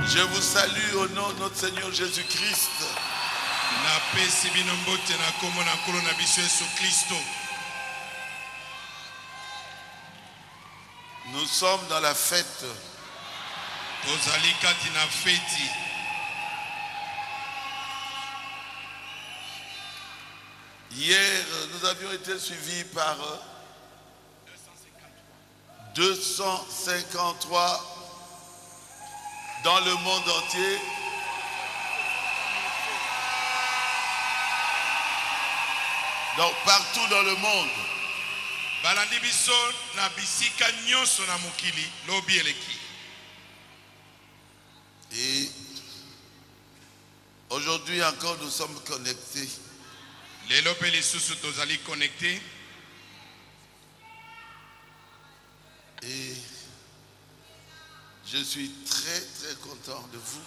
Je vous salue au nom de notre Seigneur Jésus-Christ. Nous sommes dans la fête. Hier, nous avions été suivis par 253 dans le monde entier. Donc partout dans le monde. Et aujourd'hui encore nous sommes connectés. Et je suis très très content de vous.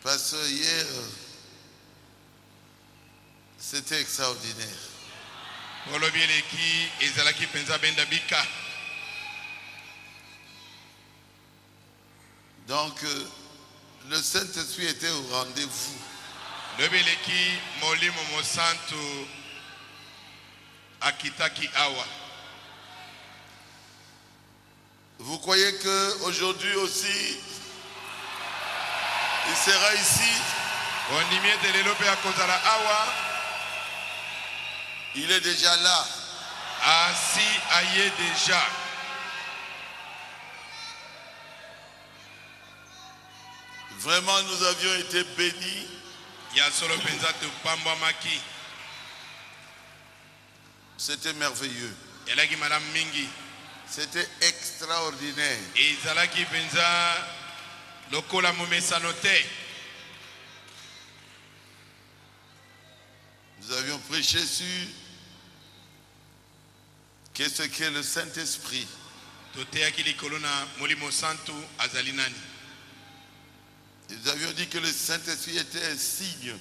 Parce que hier, c'était extraordinaire. Donc, le Saint-Esprit était au rendez-vous. Vous croyez qu'aujourd'hui aussi, il sera ici? Il est déjà là. Vraiment, nous avions été bénis. C'était merveilleux. C'était extraordinaire. Nous avions prêché sur qu'est-ce qu'est le Saint-Esprit. Nous avions dit que le Saint-Esprit était un signe.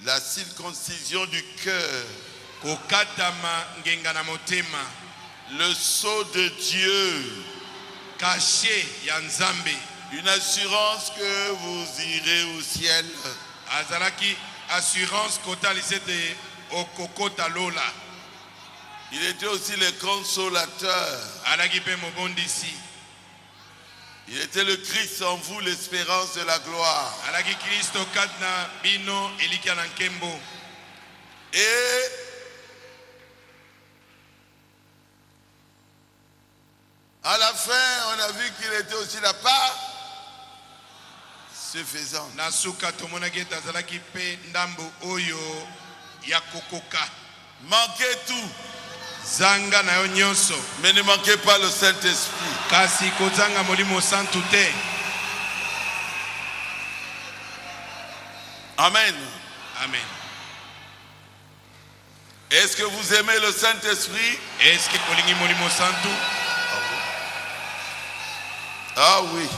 La circoncision du cœur. Le sceau de Dieu. Une assurance que vous irez au ciel. Il était aussi le consolateur. Il était le Christ en vous, l'espérance de la gloire. Et à la fin, on a vu qu'il était aussi la part suffisante. Manquez tout. Mais ne manquez pas le Saint-Esprit. Amen. Amen. Est-ce que vous aimez le Saint-Esprit? Ah oui.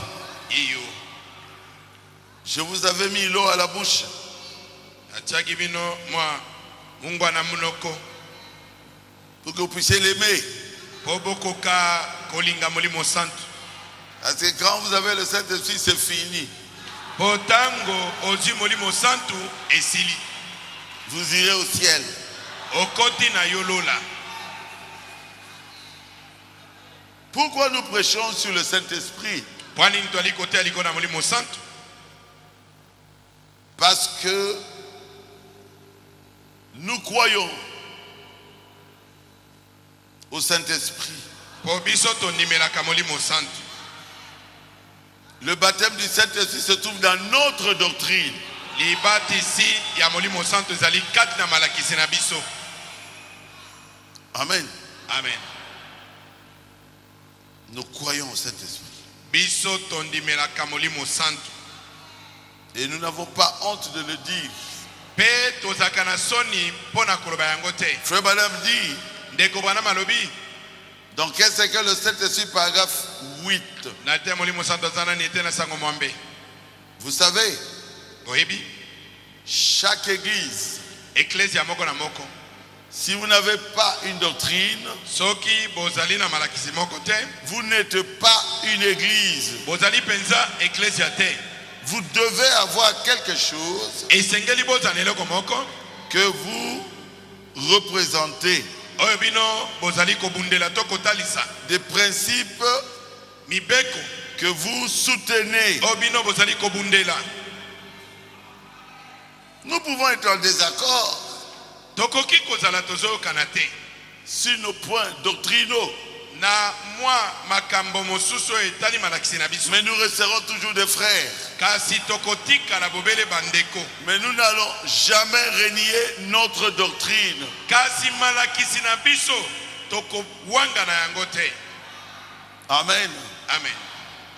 Je vous avais mis l'eau à la bouche. Pour que vous puissiez l'aimer. Parce que quand vous avez le Saint-Esprit, c'est fini. Vous irez au ciel. Pourquoi nous prêchons sur le Saint-Esprit? Parce que nous croyons au Saint-Esprit. Le baptême du Saint-Esprit se trouve dans notre doctrine. Amen. Amen. Nous croyons au Saint-Esprit. Et nous n'avons pas honte de le dire. Frère Madame dit, donc qu'est-ce que le Saint-Esprit, paragraphe 8? Vous savez, Chaque église, Ecclesia moko na moko. si vous n'avez pas une doctrine, Soki bozali na malakisi moko te, vous n'êtes pas une église. bozali penza Ecclesia te. Vous devez avoir quelque chose Esengeli bozali eloko moko que vous représentez. oyo bino bozali kobundela to kotalisa. Des principes Mibeko que vous soutenez. oyo bino bozali kobundela. Nous pouvons être en désaccord Tokoki kozala tozoyokana te sur nos points doctrinaux, na mwa makambo mosusu oyo etali malakisi na biso, mais nous resterons toujours des frères. kasi tokotika na bobele bandeko. Mais nous n'allons jamais renier notre doctrine. Kasi malakisi na biso tokowanga na yango te. Amen. Amen.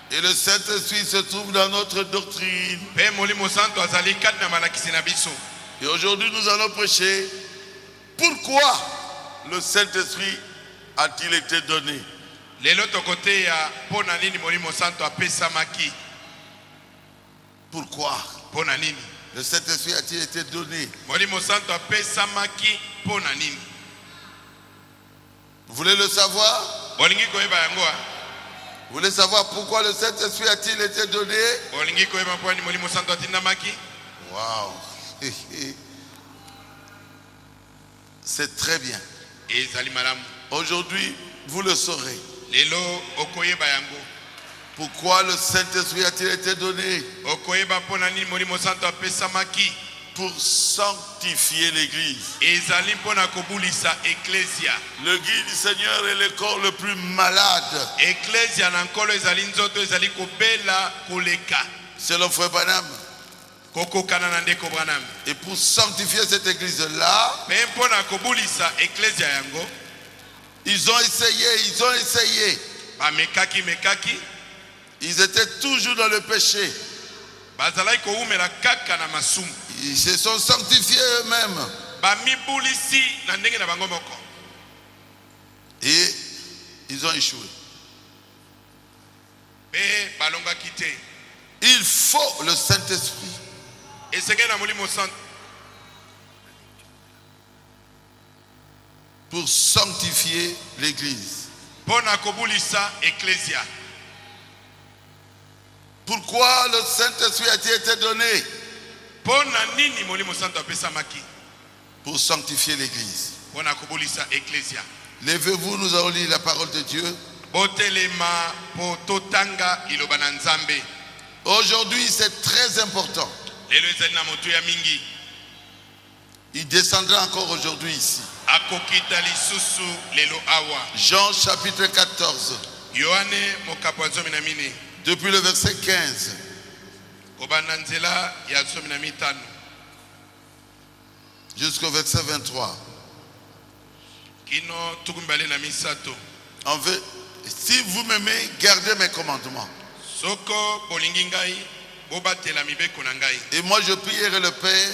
Et le Saint-Esprit se trouve dans notre doctrine. Pe molimo santo azali kati na malakisi na biso. Et aujourd'hui, nous allons prêcher pourquoi le Saint-Esprit a-t-il été donné. Lelo tokote ya pona nini molimo santo apesamaki. Pourquoi Pona nini le Saint-Esprit a-t-il été donné. molimo santo apesamaki pona nini? Vous voulez le savoir? Bolingi koyeba yango a? Vous voulez savoir pourquoi le Saint-Esprit a-t-il été donné? Bolingi koyeba poni molimo santo atindamaki? Waouh. C'est très bien. Ezali malamu. Aujourd'hui, vous le saurez. Lelo okoyeba yango. Pourquoi le Saint-Esprit a-t-il été donné? Okoyeba pona nini molimo santo apesamaki? Pour sanctifier l'Église. Ezali pona kobulisa Ecclesia. Le guide du Seigneur est le corps le plus malade. Ecclesia na nkolo ezali nzoto ezali kobela koleka. C'est le frère Branham. Kokokana na ndeko Branham. Et pour sanctifier cette église-là, Mais pona kobulisa Ecclesia yango, ils ont essayé. ba mekaki. Ils étaient toujours dans le péché. Bazalai koumela kaka na masumu. Ils se sont sanctifiés eux-mêmes. Ba mibulisi na ndenge na bango moko. Et ils ont échoué. Pe balonga kite. Il faut le Saint-Esprit Esenge na molimo santo pour sanctifier l'église. pona kobulisa Ecclesia. Pourquoi le Saint-Esprit a-t-il été donné? Pona nini molimo santo apesamaki? Pour sanctifier l'église. Pona kobulisa Ecclesia. Levez-vous, nous allons lire la parole de Dieu. Botelema po totanga iloba na Nzambe. Aujourd'hui, c'est très important. Lelo ezali na moto ya mingi. Il descendra encore aujourd'hui ici. Akokita lisusu lelo awa. Jean chapitre 14, Yohane mokapo ya 14. depuis le verset 15 Kobanda nzela ya 15 jusqu'au verset 23. kino tukumbale na misato. En fait, si vous m'aimez, gardez mes commandements. Soko bolingi ngai bobatela mibeko na ngai. Et moi je prierai le Père,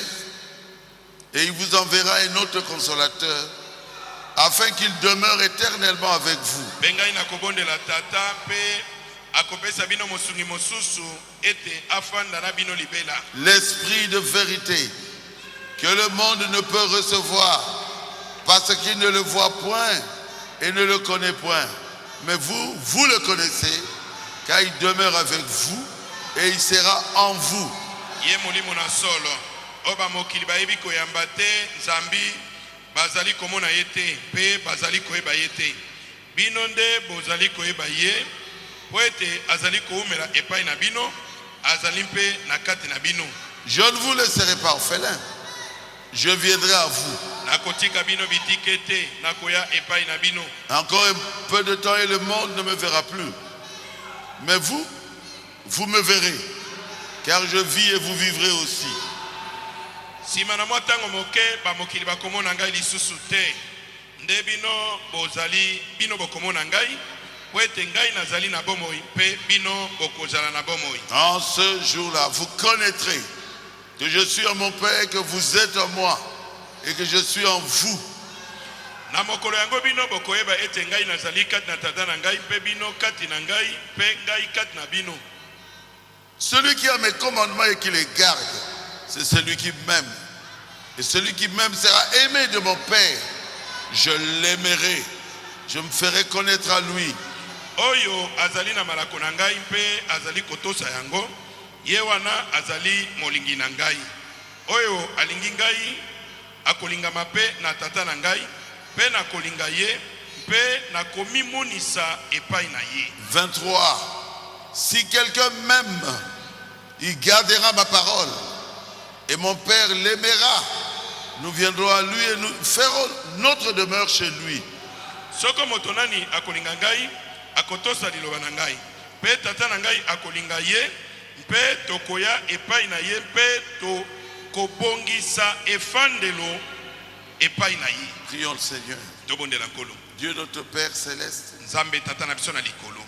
et il vous enverra un autre consolateur, afin qu'il demeure éternellement avec vous. Bengai na kobondela tata pe akopesa bino mosungi mosusu ete afanda na bino libela. L'esprit de vérité que le monde ne peut recevoir parce qu'il ne le voit point et ne le connaît point. Mais vous le connaissez, car il demeure avec vous et il sera en vous. Ye molimo na solo oba mokili bayebi koyamba te Nzambi bazali komona ye te pe bazali koyeba ye te. Bino nde bozali koyeba ye po ete azali koumela epai na bino azali mpe na kati na bino. Je ne vous laisserai pas orphelin, je viendrai à vous. Nakotika bino bitike te nakoya epai na bino. Encore un peu de temps et le monde ne me verra plus. Mais vous me verrez, car je vis et vous vivrez aussi. Sima na mwa tango moke ba mokili bakomona ngai lisusu te. Nde bino bozali bino bokomona ngai po ete ngai nazali na bomoi mpe bino bokozala na bomoi. En ce jour-là, vous connaîtrez que je suis en mon Père, que vous êtes en moi et que je suis en vous. Na mokolo yango bino bokoyeba ete ngai nazali kati na tata na ngai mpe bino kati na ngai mpe ngai kati na bino. Celui qui a mes commandements et qui les garde c'est celui qui m'aime. Et celui qui m'aime sera aimé de mon Père. Je l'aimerai. Je me ferai connaître à lui. Oyo azali na malako na ngai mpe azali kotosa yango. Ye wana azali molingi na ngai. Oyo alingi ngai akolingama mpe na tata na ngai mpe na kolinga ye mpe na komimonisa epai na ye. 23. Si quelqu'un m'aime, il gardera ma parole. Et mon Père l'aimera. Nous viendrons à lui et nous ferons notre demeure chez lui. Soko motonani akolinga ngai akotosa liloba na ngai mpe tata na ngai akolinga ye mpe tokoya epai na ye mpe to kobongisa efandelo epai na ye. Prions le Seigneur. Tobondela nkolo. Dieu notre Père céleste, Nzambe tata na biso na likolo.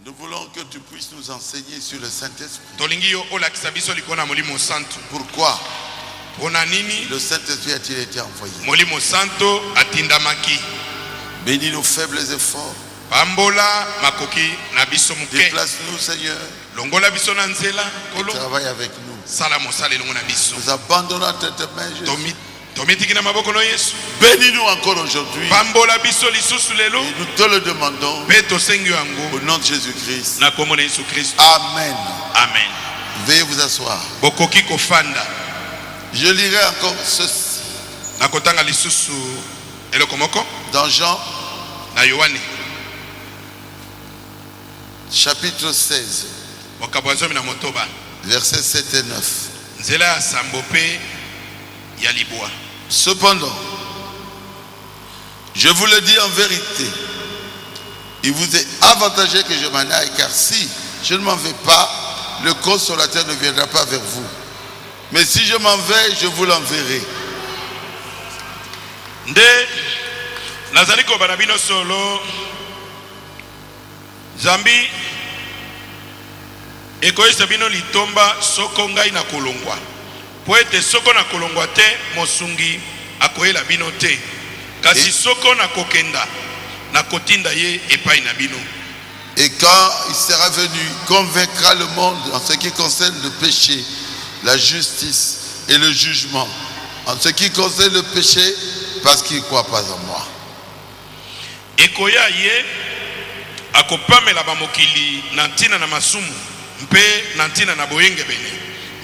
nous voulons que tu puisses nous enseigner sur le Saint-Esprit. Tolingi yo olakisa biso likolo na molimo santo. Pourquoi Pona nini le Saint-Esprit a-t-il été envoyé? molimo santo atindamaki. Bénis nos faibles efforts. Pambola makoki na biso muke. Déplace-nous, Seigneur, Longola biso na nzela et kolo. travaille avec nous. Sala mosala longo na biso. Nous abandonnons tes mains, Jésus. Tomitiki na maboko no Yesu. Bénis-nous encore aujourd'hui. Pambola biso lisusu lelo. Et nous te le demandons Pe tosengi yango au nom de Jésus-Christ. na komona Yesu Kristo. Amen. Amen. Veuillez vous asseoir. Bokoki kofanda. Je lirai encore ceci Na kotanga lisusu eloko moko dans Jean na Yohane chapitre 16, mokabo ya 19 versets 7 et 9. nzela ya sambo pe ya libwa. Cependant, je vous le dis en vérité, il vous est avantageux que je m'en aille, car si je ne m'en vais pas, le consolateur ne viendra pas vers vous. Mais si je m'en vais, je vous l'enverrai. Nde nazali kobana bino solo Zambi ekoyesa bino litomba soko ngai na kolongwa po ete soko na kolongwa te mosungi akoyela bino te kasi soko na kokenda na kotinda ye epai na bino. Et quand il sera venu, il convaincra le monde en ce qui concerne le péché, la justice et le jugement. En ce qui concerne le péché, parce qu'il ne croit pas en moi. Ekoya ye akopamela bamokili na ntina na masumu mpe na ntina na boyengebene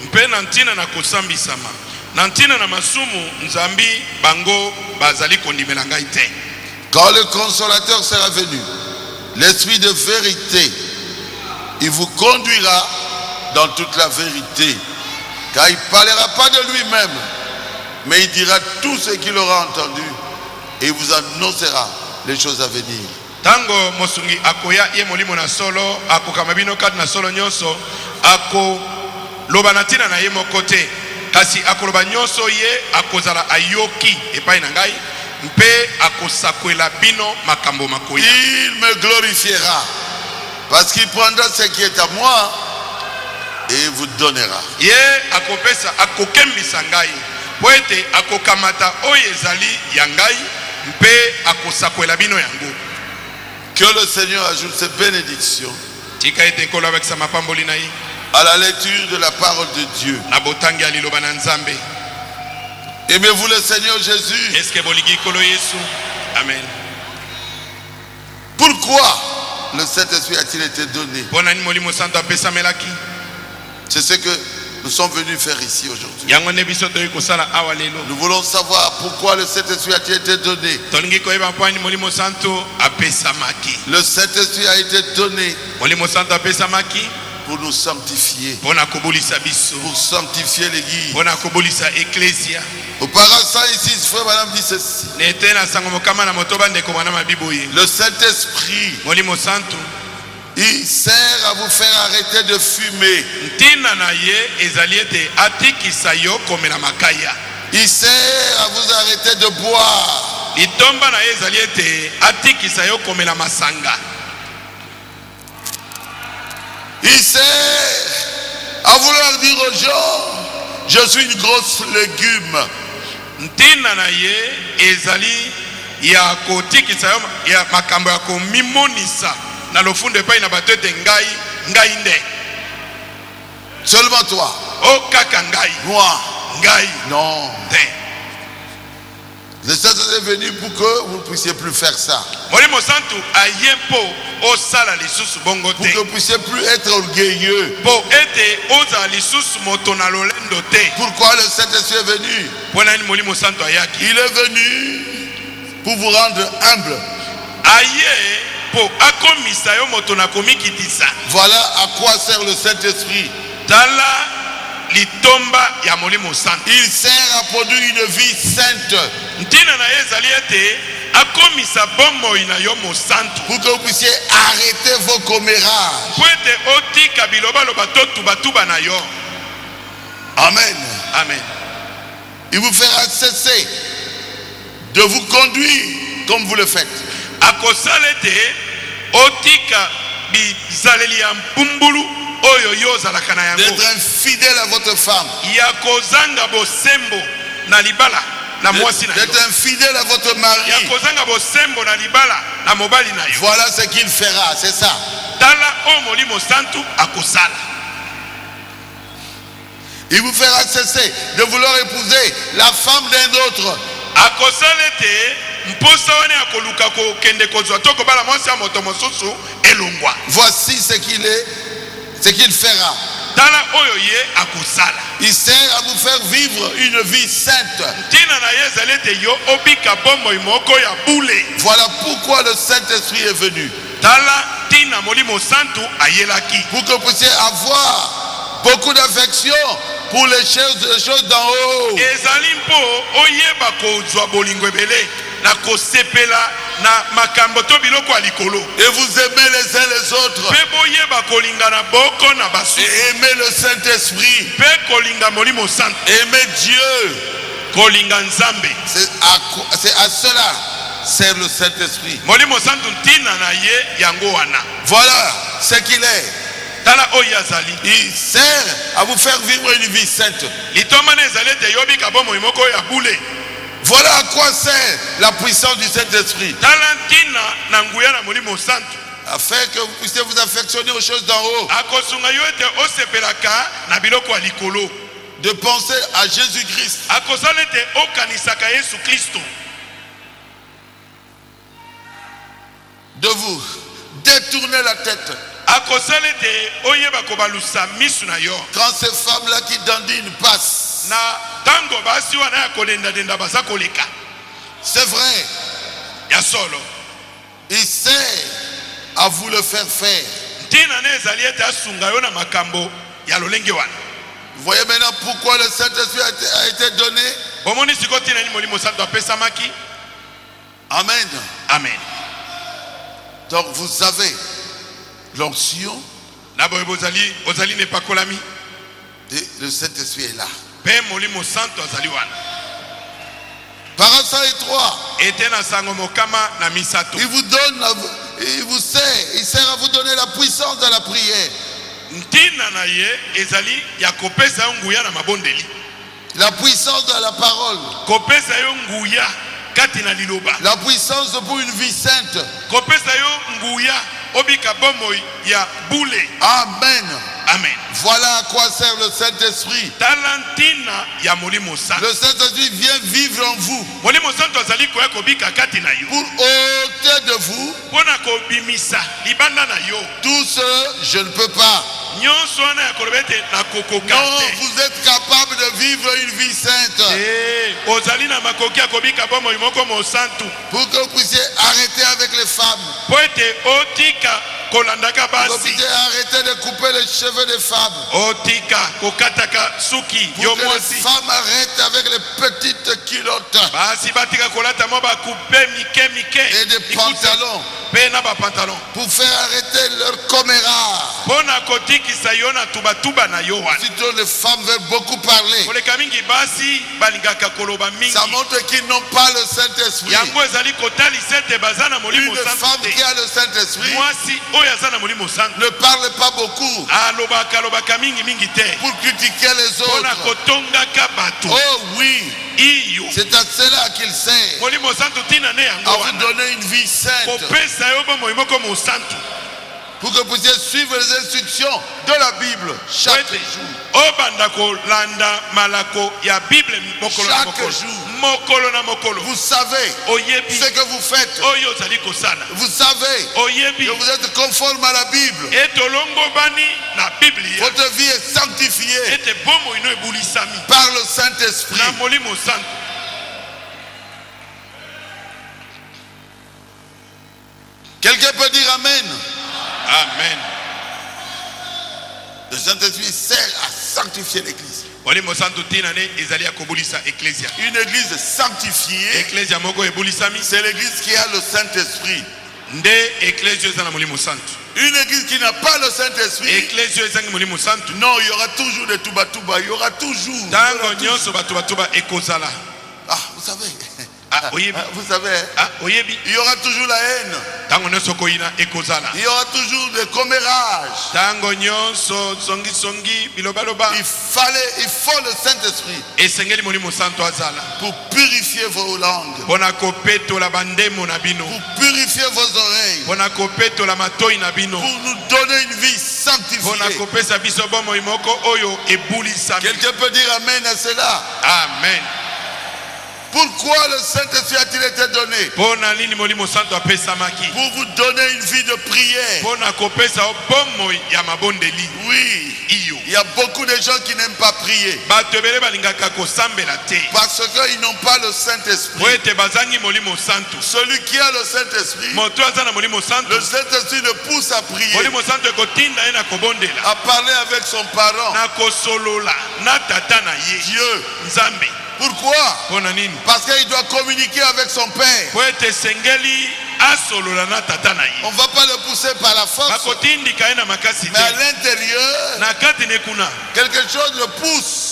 mpe na ntina na kosambisama na ntina na masumu nzambi bango bazali kondimela ngai te. Quand le consolateur sera venu, l'esprit de vérité, il vous conduira dans toute la vérité. Car il ne parlera pas de lui-même, mais il dira tout ce qu'il aura entendu et il vous annoncera les choses à venir. Tango mosungi akoya ye molimo na solo akokama bino kati na solo nyonso ako loba na ntina na ye moko te kasi akoloba nyonso ye akozala ayoki epai na ngai mpe akosakwela bino makambo makoya. Il me glorifiera parce qu'il prendra ce qui est à moi et il vous donnera. Ye akopesa akokembisa ngai po ete akokamata oyo ezali ya ngai mpe akosakwela bino yango. Que le Seigneur ajoute ses bénédictions Tika ete nkolo abakisa mapamboli na ye à la lecture de la parole de Dieu. na botangi ya liloba na Nzambe. Aimez-vous le Seigneur Jésus? Eske bolingi nkolo Yesu? Amen. Pourquoi le Saint-Esprit a-t-il été donné? Pona ni molimo santo apesamelaki? C'est ce que nous sommes venus faire ici aujourd'hui. Yango nde biso toyi kosala awa lelo. Nous voulons savoir pourquoi le Saint-Esprit a-t-il été donné. Tolingi koyeba mpo ni molimo santo apesamaki. Le Saint-Esprit a été donné Molimo santo apesamaki pour nous sanctifier, pona kobolisa biso, pour sanctifier l'Église. pona kobolisa ecclesia. Auparavant, ici, frère madame dit ceci. Nete na sango mokama na motoba ndeko mwana mabiboye. Le Saint-Esprit, Molimo santo il sert à vous faire arrêter de fumer. ntina na ye ezali ete atikisa yo komela makaya. Il sert à vous arrêter de boire. Litomba na ye ezali ete atikisa yo komela masanga. Il sert à vouloir dire aux gens, je suis une grosse légume. Ntina na ye ezali ya kotikisa yo ya makambo ya komimonisa na lofunde epai na bato ete ngai nde. Seulement toi. o kaka ngai Moi. ngai Non. te. Le Saint-Esprit est venu pour que vous ne puissiez plus faire ça. Molimo santu aye mpo osala lisusu bongo Pour que te, vous ne puissiez plus être orgueilleux. mpo ete ozala lisusu moto na lolendo te. Pourquoi le Saint-Esprit est venu? Mpo nani molimo santu ayaki? Il est venu pour vous rendre humble. Aye mpo akomisa yo moto na komikitisa. Voilà à quoi sert le Saint-Esprit. Tala litomba ya molimo santu. Il sert à produire une vie sainte. Ntina na ye ezali ete akomisa bomoi na yo mosantu. Pour que vous puissiez arrêter vos commérages. Po ete otika bilobaloba to tubatuba na yo. Amen. Amen. Il vous fera cesser de vous conduire comme vous le faites. Akosala ete otika bizaleli ya mpumbulu oyo yo ozalaka na yango. D'être infidèle à votre femme. Ya kozanga bosembo na libala na mwasi na yo. D'être infidèle à votre mari. Ya kozanga bosembo na libala na mobali na yo. Voilà ce qu'il fera, c'est ça. Tala o molimo santu akosala. Il vous fera cesser de vouloir épouser la femme d'un autre. Akosala ete mposa wane akoluka kokende kozwa to kobala mwasi ya moto mosusu elongwa. Voici ce qu'il est, ce qu'il fera. Tala oyo ye akosala. Il sert à vous faire vivre une vie sainte. Ntina na ye ezali ete yo obika bomoi moko ya bule. Voilà pourquoi le Saint-Esprit est venu. Tala tina molimo santu ayelaki. Pour que vous puissiez avoir beaucoup d'affection pour les choses d'en haut. Ezali mpo oyeba kozwa bolingo ebele na kosepela na makambo to biloko ya likolo. Et vous aimez les uns les autres. Pe boyeba kolingana boko na basu. Et aimez le Saint-Esprit. Pe kolinga molimo santu. Aimez Dieu. Kolinga nzambe. C'est à cela sert le Saint-Esprit. Molimo santu ntina na ye yango wana. Voilà ce qu'il est. Tala oyo azali. Il sert à vous faire vivre une vie sainte. Litoma na ezali ete yobika bomoi moko ya bule. Voilà à quoi sert la puissance du Saint-Esprit. Tala ntina na nguya na molimo santu. Afin que vous puissiez vous affectionner aux choses d'en haut. Akosunga yo ete osepelaka na biloko ya likolo. De penser à Jésus-Christ. Akosala ete okanisaka Yesu Kristo. De vous détourner la tête. Akosala ete oyeba kobalusa misu na yo. Quand ces femmes-là qui dandinent passent. Na tango basi wana ya kolenda denda baza koleka. C'est vrai. Ya solo. Il sert à vous le faire faire. Ntina na ezali ete asunga yo na makambo ya lolenge wana. Vous voyez maintenant pourquoi le Saint-Esprit a été donné. Bomoni siko tina ni molimo santu apesamaki. Amen. Amen. Donc vous avez l'onction. Na boye bozali ne pakolami. Et le Saint-Esprit est là. Pe molimo santu azali wana. Par ça et trois. Ete na sango mokama na misato. Il vous donne, il sert à vous donner la puissance de la prière. Ntina na ye ezali ya kopesa yo nguya na mabondeli. La puissance de la parole. Kopesa yo nguya kati na liloba. La puissance pour une vie sainte. Kopesa yo nguya obika bomoi ya bule. Amen. Amen. Voilà à quoi sert le Saint-Esprit. Talantina ya molimo santu. Le Saint-Esprit vient vivre en vous. Molimo santu azali koya kobika kati na yo. Pour ôter de vous Pona kobimisa libanda na yo. tout ce je ne peux pas. Nyonso wana ya kolobete na kokoka. Non, vous êtes capable de vivre une vie sainte. Ozali na makoki ya kobika bomoi moko mo santu. Pour que vous puissiez arrêter avec les femmes. Po ete otika kolandaka Pour que vous basi. puissiez arrêter de couper les cheveux des femmes. Otika kokataka suki yo Pour que les mwasi. femmes arrêtent avec les petites culottes Basi batika kolata mo ba couper mike mike. et des pantalons. Pe na ba pantalon. Pour faire arrêter leur coméra. Pona kotikisa yo na tuba na yo wana. Plutôt les femmes veulent beaucoup parler. Koleka mingi basi balingaka koloba mingi. Ça montre qu'ils n'ont pas le Saint-Esprit. Yango ezali kotalisa ete baza na molimo Une santu femme te. qui a le Saint-Esprit Mwasi oyo aza na molimo santu ne parle pas beaucoup alobaka mingi te pour critiquer les mpona autres. kotongaka bato. Oh oui, Iyo c'est à cela qu'il sert. molimo santu ntina ne yango À vous wana donner une vie sainte. kopesa yo bomoi moko mosantu. pour que vous puissiez suivre les instructions de la Bible chaque jour. Chaque jour. Vous savez ce que vous faites. Vous savez que vous êtes conforme à la Bible. Votre vie est sanctifiée par le Saint-Esprit. Quelqu'un peut dire Amen. Amen. Le Saint-Esprit sert à sanctifier l'Église. Une Église sanctifiée, c'est l'Église qui a le Saint-Esprit. Une Église qui n'a pas le Saint-Esprit, non, il y aura toujours des touba-touba. Il y aura toujours. Ah, vous savez. Vous savez, il y aura toujours la haine. Il y aura toujours des commérages. Il faut le Saint-Esprit pour purifier vos langues, pour purifier vos oreilles, pour nous donner une vie sanctifiée. Quelqu'un peut dire Amen à cela. Amen. Pourquoi le Saint-Esprit a-t-il été donné? Pour vous donner une vie de prière. Oui, il y a beaucoup de gens qui n'aiment pas prier parce qu'ils n'ont pas le Saint-Esprit. Celui qui a le Saint-Esprit, le Saint-Esprit le pousse à prier, à parler avec son parent, Dieu. Pourquoi? Parce qu'il doit communiquer avec son Père. On ne va pas le pousser par la force, mais à l'intérieur, quelque chose le pousse.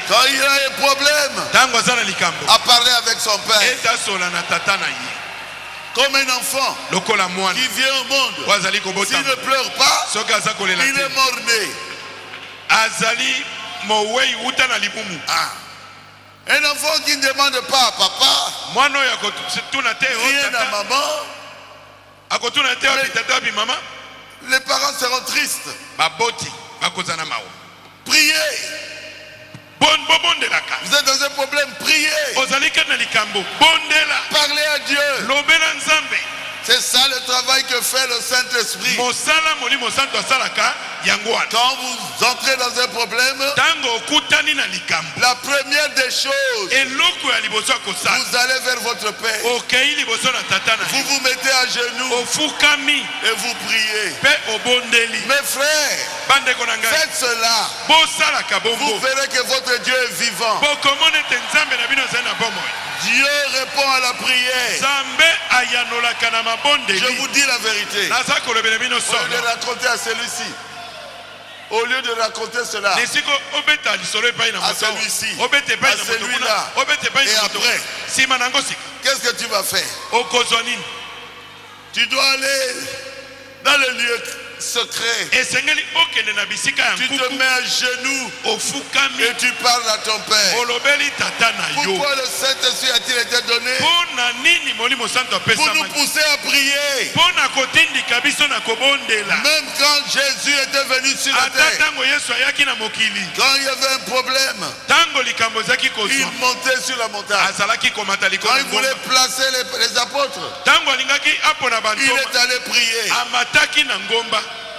Quand il a un problème, à parler avec son Père. Comme un enfant qui vient au monde, s'il ne pleure pas, il est mort-né. Un enfant qui ne demande pas à papa, rien à maman, les parents seront tristes. Priez. Vous êtes dans un problème, priez. Parlez à Dieu. C'est ça le travail que fait le Saint-Esprit. Quand vous entrez dans un problème, la première des choses, vous allez vers votre Père. Vous vous mettez à genoux et vous priez. Mes frères, faites cela. Vous verrez que votre Dieu est vivant. Dieu répond à la prière. Je vous dis la vérité. Au lieu de raconter à celui-ci, au lieu de raconter cela à celui-ci, à celui-là, et après, qu'est-ce que tu vas faire? Tu dois aller dans le lieu secret. Tu te mets à genoux et tu parles à ton Père. Pourquoi le Saint-Esprit a-t-il été donné? Pour nous pousser à prier. Même quand Jésus était venu sur la terre, quand il y avait un problème, il montait sur la montagne. Quand il voulait placer les apôtres, il est allé prier.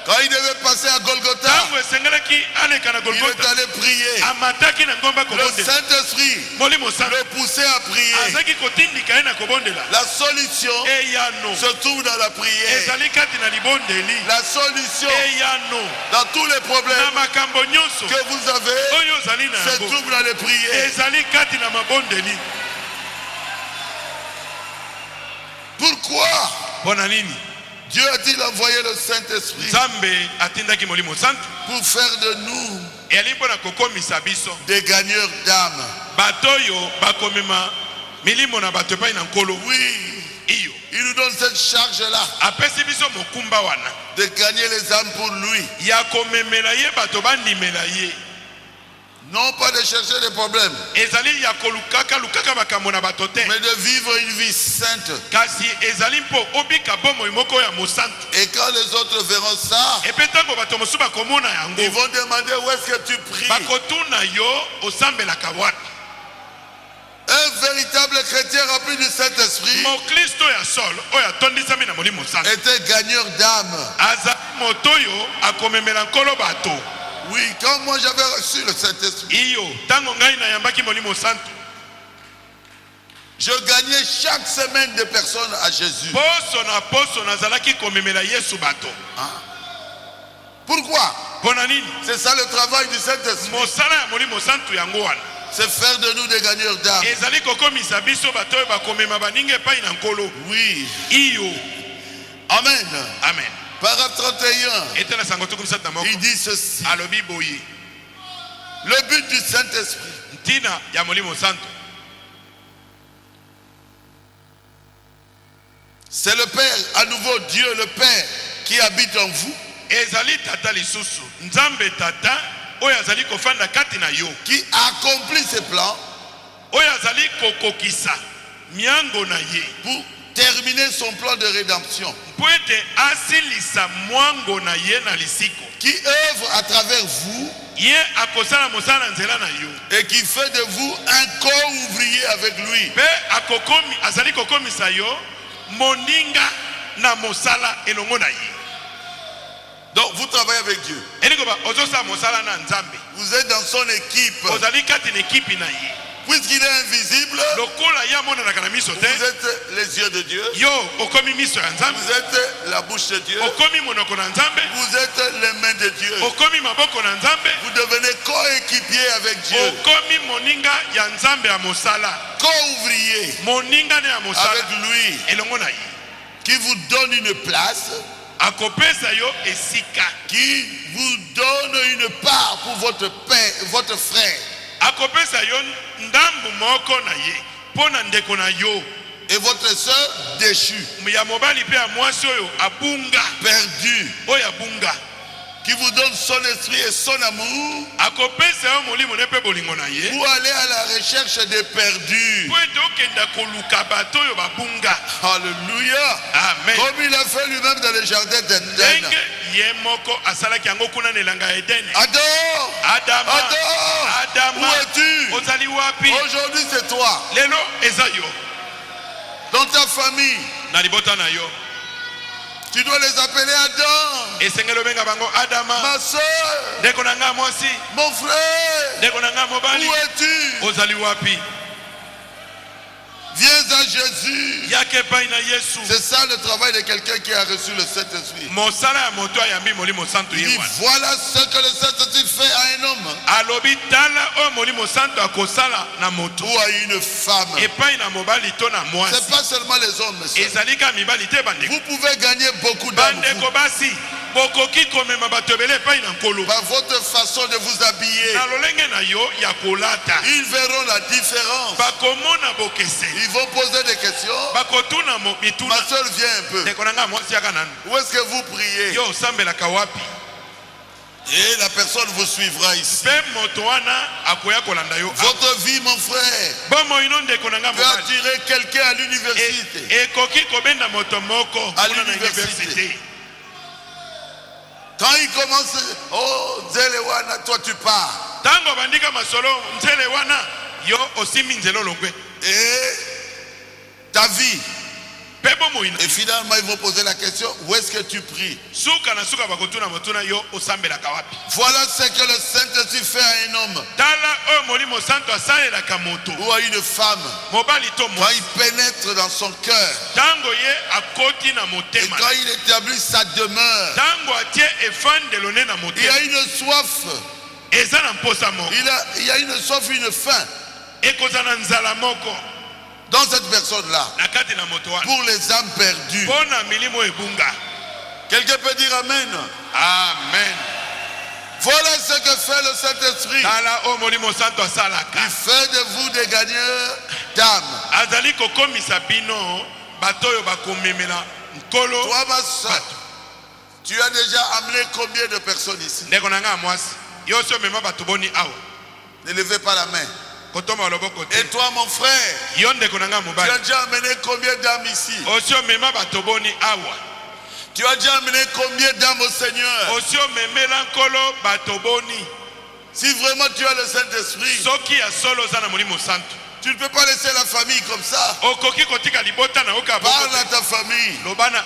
Quand il devait passer à Golgotha, il est allé prier. Le Saint-Esprit le poussait à prier. La solution se trouve dans la prière. La solution dans tous les problèmes que vous avez se trouve dans les prières. Pourquoi Dieu a-t-il envoyé le Saint-Esprit pour faire de nous des gagneurs d'âme? Oui, il nous donne cette charge-là de gagner les âmes pour lui. Non pas de chercher des problèmes, ezali ya kolukaka lukaka makambo na bato te, mais de vivre une vie sainte. kasi ezali mpo obika bomoi moko ya mosantu. Et quand les autres verront ça, Epe ntango bato mosusu bakomona ils yango vont demander où est-ce que tu pries. bakotuna yo osambelaka wapi. Un véritable chrétien rempli du Saint-Esprit mokristo ya solo oyo atondisami na molimo santu était gagneur d'âme. azali moto oyo akomemela nkolo bato. Oui, quand moi j'avais reçu le Saint-Esprit, iyo ntango ngai nayambaki molimo santu, je gagnais chaque semaine des personnes à Jésus. poso nazalaki komemela yesu bato. Pourquoi? Mpona nini? C'est ça le travail du Saint-Esprit. mosala ya molimo santu yango wana C'est faire de nous des gagneurs d'âme. ezali kokomisa biso bato oyo bakomema baninga epai na nkolo. Oui. iyo Amen. amen. Paragraphe 31. etala sango tukumisatu na moko Il dit ceci. alobi boye Le but du Saint-Esprit, ntina ya molimo santu c'est le Père, à nouveau Dieu le Père qui habite en vous, ezali tata lisusu nzambe tata oyo azali kofanda kati na yo, qui accomplit ses plans oyo azali kokokisa miango na ye pour terminer son plan de rédemption, mpo ete asilisa mwango na ye na lisiko, qui œuvre à travers vous ye akosala mosala na nzela na yo et qui fait de vous un co-ouvrier avec lui. mpe azali kokomisa yo moninga na mosala elongo na ye. Donc vous travaillez avec Dieu. elingo ba ozosala mosala na nzambe, Vous êtes dans son équipe. ozali kati na ekipi na ye. Puisqu'il est invisible, lokola ye amonanaka na miso te, vous êtes les yeux de Dieu. yo okomi miso ya nzambe, Vous êtes la bouche de Dieu. okomi monoko na nzambe, Vous êtes les mains de Dieu. okomi maboko na nzambe, Vous devenez coéquipier avec Dieu. okomi moninga ya nzambe ya mosala, Co-ouvrier moninga ne ya avec mosala lui, elongo na ye, qui vous donne une place, akopesa yo esika, qui vous donne une part pour votre père, votre frère. akopesa yo ndambu moko na ye mpo na ndeko na yo Et votre soeur déchue, ya mobali mpe ya mwasi oyo abunga, perdue, oyo abunga, qui vous donne son esprit et son amour akopesa yo molimo ne mpe bolingo na ye pour aller à la recherche des perdus. mpo ete okenda koluka bato oyo babunga. Alléluia. Amen. Comme il a fait lui-même dans le jardin d'Éden. ndenge ye moko asalaki yango kuna na elanga ya edene. Adam, adama Adam, où es-tu? ozali wapi? Aujourd'hui c'est toi. lelo eza yo Dans ta famille, na libota na yo, tu dois les appeler Adam. esengeli obenga bango adama, Ma soeur, ndeko na nga mwasi, mon frère, ndeko na nga mobali, où es-tu? ozali wapi? Viens à Jésus. yaka epai na yesu. C'est ça le travail de quelqu'un qui a reçu le Saint-Esprit. mosala ya moto ayambi molimo santu Il ye dit, wana voilà ce que le Saint-Esprit fait à un homme alobi tala oyo molimo santu akosala na moto ou à une femme. epai na mobali to na C'est mwasi, pas seulement les hommes, monsieur. ezali ka mibali te bandeko. Vous pouvez gagner beaucoup d'âmes bandeko basi bokoki komema bato ebele epai na nkolo par votre façon de vous habiller. na lolenge na yo ya kolata. Ils verront la différence. bakomona bokese, Ils vont poser des questions. bakotuna mituna. Ma soeur, viens un peu. ndeko na nga mwasi yaka nanu, Où est-ce que vous priez? yo osambelaka wapi? Et la personne vous suivra ici. mpe moto wana akoya kolanda yo. Votre vie, mon frère, bomoi ino ndeko na nga peut mobali attirer quelqu'un à l'université. ekoki kobenda moto moko À kuna na l'université. université. Quand il commence, oh, Zéléwana, toi tu pars. ntango bandika masolo nzele wana yo osimbi nzela olongwe Et ta vie. mpe bomoi na Et finalement, ils vont poser la question, où est-ce que tu pries? suka na suka bakotuna motuna yo osambelaka wapi? Voilà ce que le Saint-Esprit fait à un homme tala oyo molimo santo asalelaka moto ou à une femme mobali to quand mwasi il pénètre dans son cœur ntango ye akoti na et motema quand il établit sa demeure. ntango atie efandelo ne na Il y motema a une soif, eza na mposa moko il y a une soif, une faim ekozala na nzala moko dans cette personne-là na kati na moto wana pour les âmes perdues. mpo na milimo ebunga. Quelqu'un peut dire Amen. Amen. Voilà ce que fait le Saint-Esprit. tala oyo molimo santo asalaka, Il fait de vous des gagneurs d'âme. azali kokomisa bino bato oyo bakomemela nkolo. Toi, ma soeur, tu as déjà amené combien de personnes ici? ndeko na nga mwasi yo so mema bato boni awa Ne levez pas la main. Kotoma loboko te. Et toi, mon frère, Yonde konanga tu mobali. as déjà amené combien d'âmes ici? Osio mema batoboni awa. Tu as déjà amené combien d'âmes au Seigneur? Osio memela nkolo batoboni. Si vraiment tu as le Saint-Esprit, Soki ya solo zana molimo santo. tu ne peux pas laisser la famille comme ça. Okoki kotika libota na oka Parle bongo. à ta famille.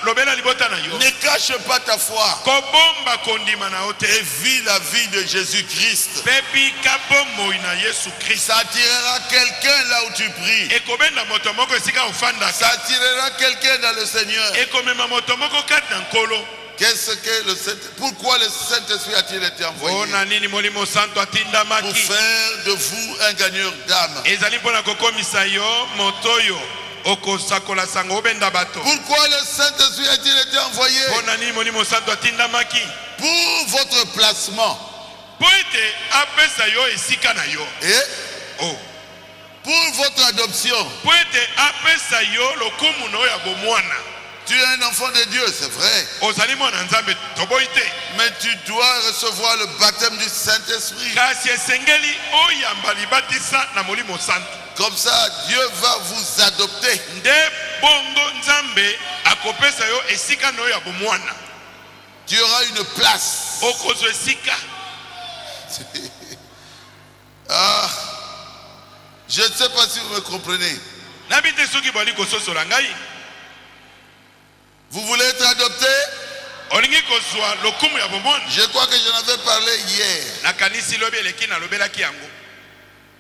Lobela libota na yo. Ne cache pas ta foi. Kobomba kondima na ote. Et vis la vie de Jésus-Christ. Pepi kabomo ina Yesu Christ. Ça attirera quelqu'un là où tu pries. Ekobenda moto moko esika ofanda. Ça attirera quelqu'un dans le Seigneur. Ekomema moto moko kati na nkolo. Qu'est-ce que le Pourquoi le Saint-Esprit a-t-il été envoyé? Ona nini molimo santo atinda Pour maki. faire de vous un gagneur d'âme. Ezali mpona kokomisa yo motoyo okosakola sango obenda bato. Pourquoi le Saint-Esprit a-t-il été envoyé? Mpona nini molimo santo atinda maki. Pour votre placement. Po ete apesa yo esika na yo. Et Oh. pour votre adoption. Po ete apesa yo lokumu na oyo ya bomwana. Tu es un enfant de Dieu, c'est vrai. Ozali mwana nzambe toboyi te. Mais tu dois recevoir le baptême du Saint-Esprit. Kasi esengeli oyamba libatisa na molimo santo. Comme ça, Dieu va vous adopter. Nde bongo nzambe akopesa yo esika na oyo ya bomwana. Tu auras une place. Okozwa esika. Ah, je ne sais pas si vous me comprenez. Nabi te soki bali kososola ngai. Vous voulez être adopté? Olingi kozwa lokumu ya bomwana. Je crois que j'en avais parlé hier. Na kanisi lobi eleki na lobelaki yango.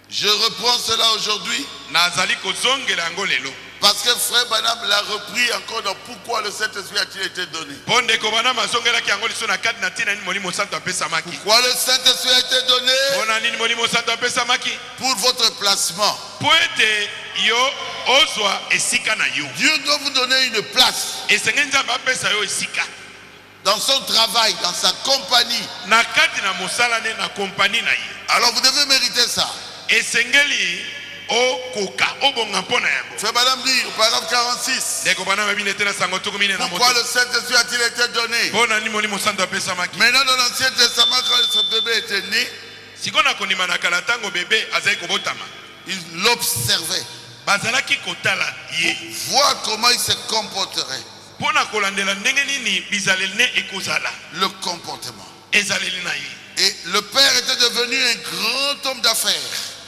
Je reprends cela aujourd'hui. Nazali kozongela yango lelo. Parce que frère Banam l'a repris encore dans pourquoi le Saint-Esprit a-t-il été donné. Ponde ko bana mazongelaki yango liso na kati na tina nini molimo santo apesa maki. Pourquoi le Saint-Esprit a été donné? Pona nini molimo santo apesa maki. Pour votre placement. Po ete yo ozwa esika na yo. Dieu doit vous donner une place. Esengeli nzambe apesa yo esika. Dans son travail, dans sa compagnie. Na kati na mosala ne na kompani na ye. Alors vous devez mériter ça. Esengeli okoka obonga mpona yango. Frère Madame dit au paragraphe 46. Ndeko bana babine tena sango tukumine na moto. Pourquoi le Saint-Esprit a-t-il été donné? Pona nini molimo santo apesa maki. Maintenant dans l'Ancien Testament, quand ce bébé était né, Sikona kondima na kala tango bebe azali kobotama. il l'observait. Bazalaki kotala ye. Voir comment il se comporterait. Pona kolandela ndenge nini bizaleli ne ekozala. Le comportement. Ezaleli na ye. Et le père était devenu un grand homme d'affaires.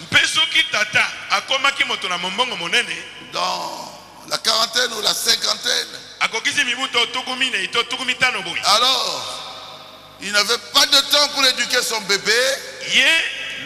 Mpe soki tata akomaki moto na mombongo monene. Dans la quarantaine ou la cinquantaine. Akokisi mibuto tukumi ne ito tukumi tano boyi. Alors, il n'avait pas de temps pour éduquer son bébé Ye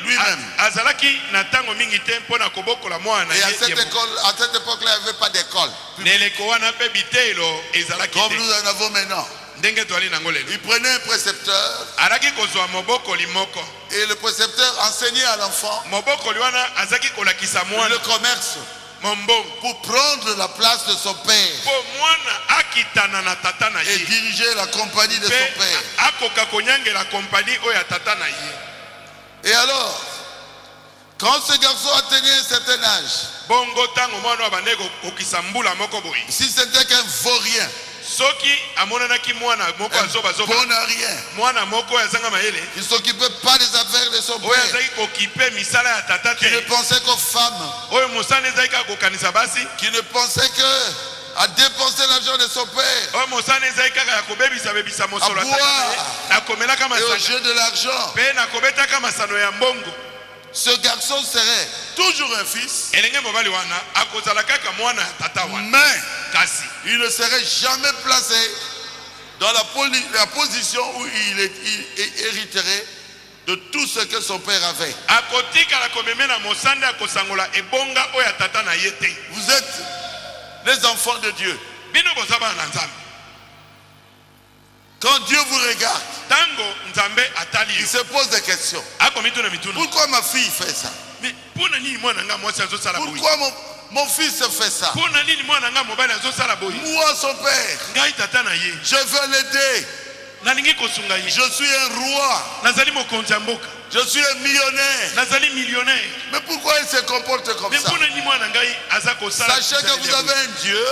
lui-même. azalaki na tango mingi te mpona kobokola mwana Et à ye. cette époque-là, il n'y avait pas d'école. Neleko wana pe bitelo ezalaki Comme te. nous en avons maintenant. Ndenge toali nango lelo. Il prenait un précepteur Alaki kozwa mobokoli moko. et le précepteur enseignait à l'enfant Mobokoli wana azaki kolakisa mwana le commerce mombongo. pour prendre la place de son père Po mwana akitana na tata na et ye. diriger la compagnie de son Pe père. akoka konyangela kompani oyo ya tata na ye. Et alors, quand ce garçon atteignait un certain âge, Bongo tango mwana bande kokisa mbula moko boyi. si c'était qu'un vaurien, Soki amonanaki mwana moko azoba zoba. bon à rien, Mwana moko azanga mayele. qui ne s'occupait pas des affaires de son Oyo père, azaki kokipe misala ya tata qui ne te. pensait qu'aux femmes, Oyo mosala ezaki kaka kokanisa basi. qui ne pensait que à dépenser l'argent de son père Oyo mosala ezaki kaka ya kobebisa mosolo ya boire. tata na ye. Nakomelaka et au masano. jeu de l'argent. Pe nakobetaka masano ya mbongo. Ce garçon serait toujours un fils, Elenge mobali wana akozala kaka mwana ya tata wana. mais Kasi il ne serait jamais placé dans la position où il hériterait de tout ce que son père avait. akotikala komemena mosanda akosangola ebonga oyo ya tata na ye te. Vous êtes les enfants de Dieu. Bino boza bana na Nzambe. Quand Dieu vous regarde, Tango Nzambe atali il yo. se pose des questions. Akomituna mituna. Pourquoi ma fille fait ça? Mais pona nini mwana nga mwasi azosala boyi? Pourquoi mon fils fait ça? Pona nini mwana nga mobali azosala boyi? Moi, son père, Ngai tata na ye. je veux l'aider. Nalingi kosunga ye. Je suis un roi. Nazali mokonzi ya mboka. Je suis un millionnaire. Nazali millionnaire. Mais pourquoi il se comporte comme Mais ça? pona nini mwana ngai aza kosala? Sachez que vous avez un Dieu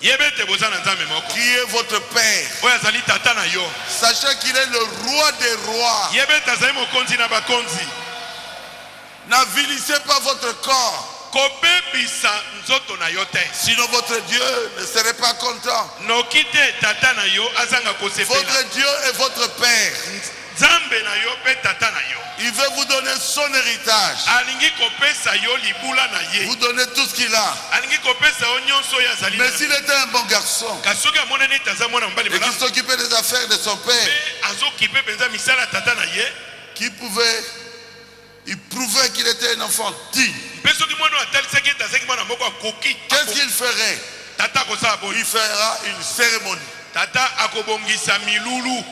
Yebete boza na Nzambe moko. qui est votre père. Oyo azali tata na yo. Sachez qu'il est le roi des rois. Yebete azali mokonzi na bakonzi. N'avilissez pas votre corps. kobebisa nzoto na yo te. Sinon votre Dieu ne serait pas content. noki te tata na yo azanga kosepela. Votre Dieu est votre Père. nzambe na yo pe tata na yo. Il veut vous donner son héritage. alingi kopesa yo libula na ye. Vous donner tout ce qu'il a. alingi kopesa yo nyonso ya zali. Mais s'il était un bon garçon kasoki amonani taza mwana mobali et qu'il s'occupait des affaires de son père, pe azokipe penza misala tata na ye, il prouvait qu'il était un enfant digne. mpe soki mwana atalisaki tazaki mwana moko akoki, Qu'est-ce qu'il ferait? tata akosala boni. Il fera une cérémonie tata akobongisa milulu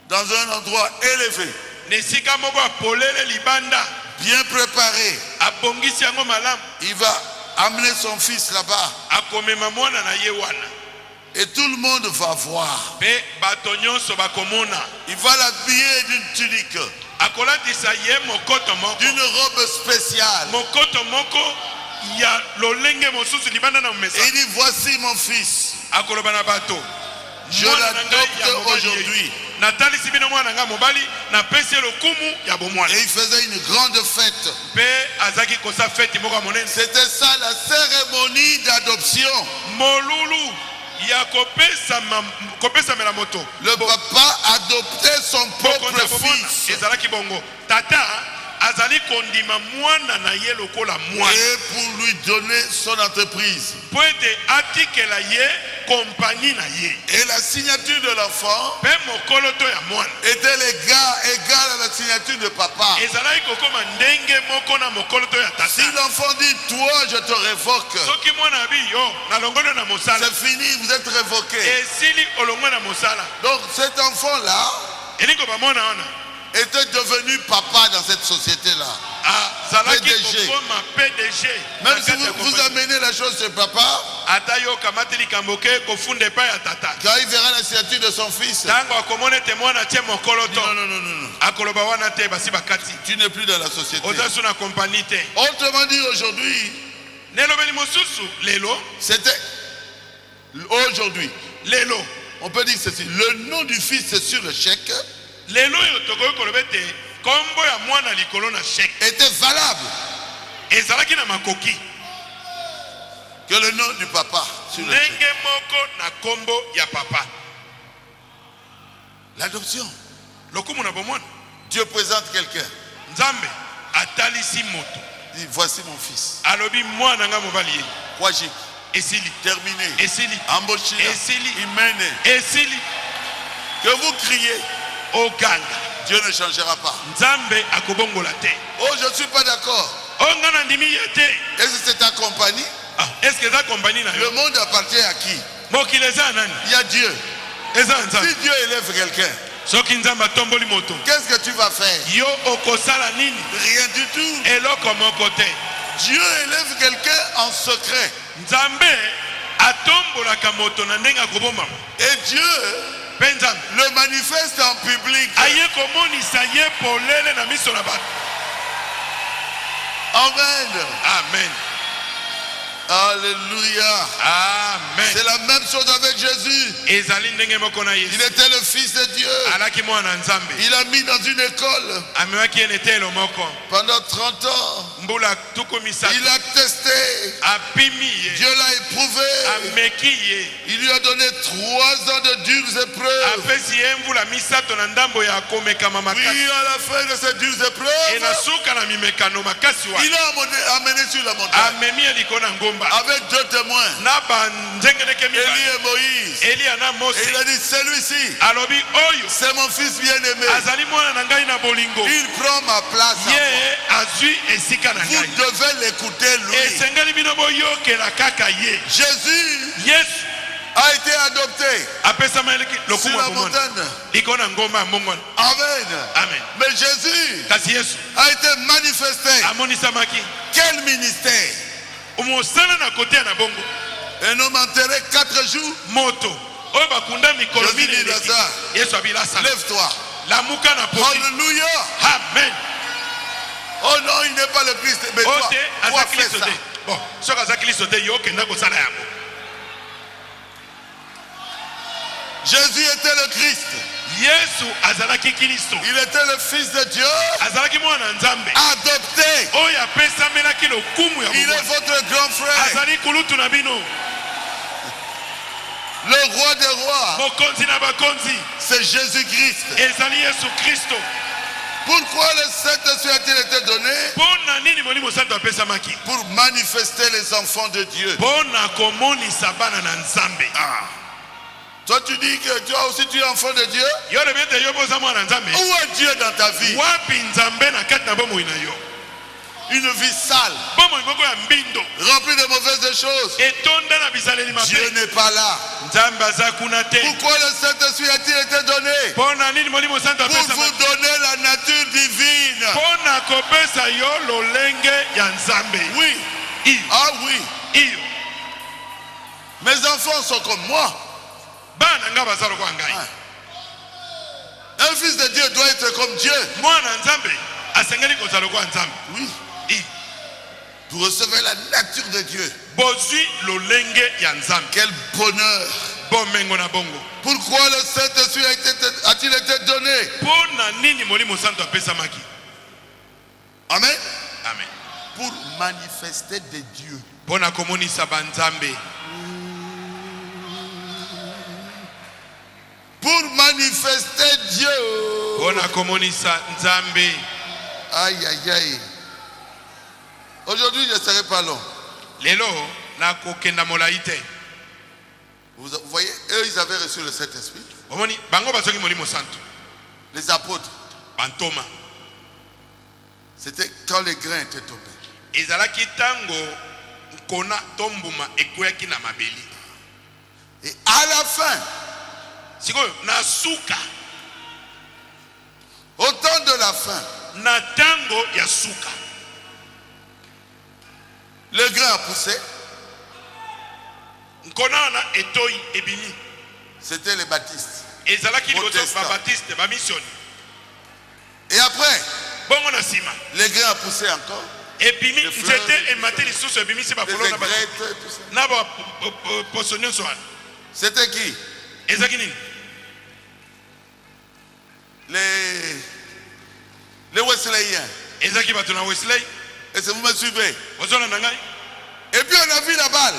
dans un endroit élevé, na esika moko apolele libanda, bien préparé. abongisi yango malamu, Il va amener son fils là-bas akomema mwana na ye wana, et tout le monde va voir. mpe bato nyonso bakomona. Il va l'habiller d'une tunique, akolatisa ye mokoto moko, d'une robe spéciale. mokoto moko ya lolenge mosusu libanda na mesa. Et il dit, voici mon fils. akoloba na bato, Je mwana na ngai ya l'adopte mobali aujourd'hui. ye. natalisi bino mwana na ngai mobali, napesi ye lokumu ya bomwana. Et il faisait une grande fête. mpe azaki kosa feti moko ya monene. C'était ça la cérémonie d'adoption. molulu ya kopesamela moto. Le papa adoptait son propre bokonza bomona fils. ezalaki bongo. tata azali kondima mwana na ye lokola mwana, Et pour lui donner son entreprise. po ete atikela ye kompani na ye. Et la signature de l'enfant mpe mokoloto ya mwana était égale à la signature de papa. ezalaki kokoma ndenge moko na mokoloto ya Si tata. l'enfant dit, toi, je te révoque, soki mwana abi yo nalongoli na mosala, c'est fini, vous êtes révoqué. esili olongwe na mosala. Donc cet enfant-là elingi bamona wana était devenu papa dans cette société-là. azalaki PDG. kokoma PDG. Même si vous amenez la chose chez papa, ata yo kamati likambo ke kofunda epai ya tata, quand il verra la signature de son fils, ntango akomona ete mwana tie mokoloto, non, akoloba wana te basi bakati, tu n'es plus dans la société. oza su na kompani te. Autrement dit, aujourd'hui, nelobeli mosusu lelo, c'était aujourd'hui. lelo On peut dire ceci, le nom du fils est sur le chèque, lelo oyo tokoki koloba ete kombo ya mwana likolo na sheke était valable ezalaki na makoki que le nom du papa sur le ndenge chèque. moko na kombo ya papa. L'adoption. lokumu na bomwana, Dieu présente quelqu'un. nzambe atalisi moto, Il dit, voici mon fils. alobi mwana nga mobali ye, Wajik, esili terminé. esili Embauché. esili Imene. esili. Que vous criez, oganga Dieu ne changera pas. nzambe akobongola te. Oh, je ne suis pas d'accord. o nga na ndimi ye te. Est-ce que c'est ta compagnie? est ce que eza kompani na Le yo? monde appartient à qui? mokili eza ya nani? Il y a Dieu. eza ya Si nzambe. Dieu élève quelqu'un, soki nzambe atomboli moto, qu'est-ce que tu vas faire? yo okosala nini? Rien du tout. eloko moko te. Dieu élève quelqu'un en secret. nzambe atombolaka moto na ndenge akobombama, Et Dieu mpe nzambe le manifeste en public. aye komonisa ye polele na miso na bato. Amen. amen Alléluia. amen. C'est la même chose avec Jésus. ezali ndenge moko na Il yesu, était le fils de Dieu. alaki mwana na nzambe, Il a mis dans une école amemaki ye na etelo moko pendant 30 ans. mbula tuku misato, Il a testé. apimi ye, Dieu l'a éprouvé. ameki ye, Il lui a donné 3 ans de dures épreuves. apesi ye mvula misato na ndambo ya komekama Puis makasi. à la fin de ces dures e épreuves, na suka na mimekano makasi wa il a amené sur la montagne amemi ye likolo na ngomba avec 2 témoins, na banzengeleke Élie mibale, et Moïse. eliya na mose. Et il a dit, celui-ci, alobi oyo c'est mon fils bien-aimé. azali mwana na ngai na bolingo, Il prend ma place. à moi. ye azwi esika na Vous ngai. devez l'écouter, lui. esengeli bino boyokela kaka ye. Jésus yesu a été adopté apesama sur lokumu la ya bomona montagne. likolo na ngomba ya mbongwana. Amen. amen. Mais Jésus kasi yesu a été manifesté. amonisamaki Quel ministère? mosala na koteya na bongo, Un homme enterré 4 jours. moto oyo bakunda mikolo Jésus dit, minei Lazare, yesu abilasala lève-toi. lamuka na poki. Alléluia. amen. Oh non, il n'est pas le Christ. Mais toi, oyo te toi aza fais kristo ça. te. bon soki aza kristo te yo okenda kosala yango. Jésus était le Christ. Yesu azalaki Kristo. Il était le Fils de Dieu. Azalaki mwana nzambe. Adopté. Oyo apesamelaki lokumu ya Il est votre grand frère. azali kulutu na bino. Le roi des rois. Mokonzi na bakonzi. C'est Jésus-Christ. Ezali Yesu Kristo. Pourquoi le Saint-Esprit a-t-il été donné? Pona nini molimo santo apesamaki? Pour manifester les enfants de Dieu. Pona komonisa bana na nzambe. Toi tu dis que toi aussi tu es enfant de Dieu. Yo rebete yo boza mwana nzambe. Où est Dieu dans ta vie? Wapi nzambe na kati na bomoi na yo? Une vie sale, Bomoi moko ya mbindo. remplie de mauvaises choses. Etonda na bisaleli mabe. Dieu n'est pas là. Nzambe aza kuna te. Pourquoi le Saint-Esprit a-t-il été donné? Pona nini molimo santo Pour vous apesamaki? donner la nature divine. Pona kopesa yo lolenge ya nzambe. Oui. Iyo. Ah oui. Iyo. Mes enfants sont comme moi. Bana nga baza lokola ngai. Un fils de Dieu doit être comme Dieu. Mwana nzambe asengeli kozala lokola nzambe. Oui. Iyo. Pour recevoir la nature de Dieu. Bozwi lolenge ya nzambe. Quel bonheur. Bomengo na bongo. Pourquoi le Saint-Esprit a-t-il été donné? Pona nini molimo santo apesamaki? Amen. Amen. Pour manifester des dieux. Pona komonisa banzambe. Pour manifester Dieu. Pona komonisa nzambe. Aïe, aïe, aïe. Aujourd'hui, je ne serai pas long. Lelo na kokenda molaite. Vous voyez, eux, ils avaient reçu le Saint-Esprit. Omoni bango bazoki molimo santo. Les apôtres, Bantoma. c'était quand les grains étaient tombés. Ezalaki tango nkona tombuma ekweyaki na mabeli. Et à la fin, Sikoyo na suka. au temps de la fin, Na tango ya suka. le grain a poussé. Nkona na etoi ebimi. C'était les baptistes. Ezalaki liboso Protestant. ba baptiste ba mission. Et après, Bongo na sima. le grain a poussé encore. Ebimi Les fleurs, nzete emate lisusu ebimi si ba Les folona ba. aigrettes, tout ça. Na ba posonyo so. C'était qui? Ezaki nini? Les Wesleyens. Ezaki bato na Wesley. Et si vous me suivez. Ozona na ngai. Et puis on a vu la balle.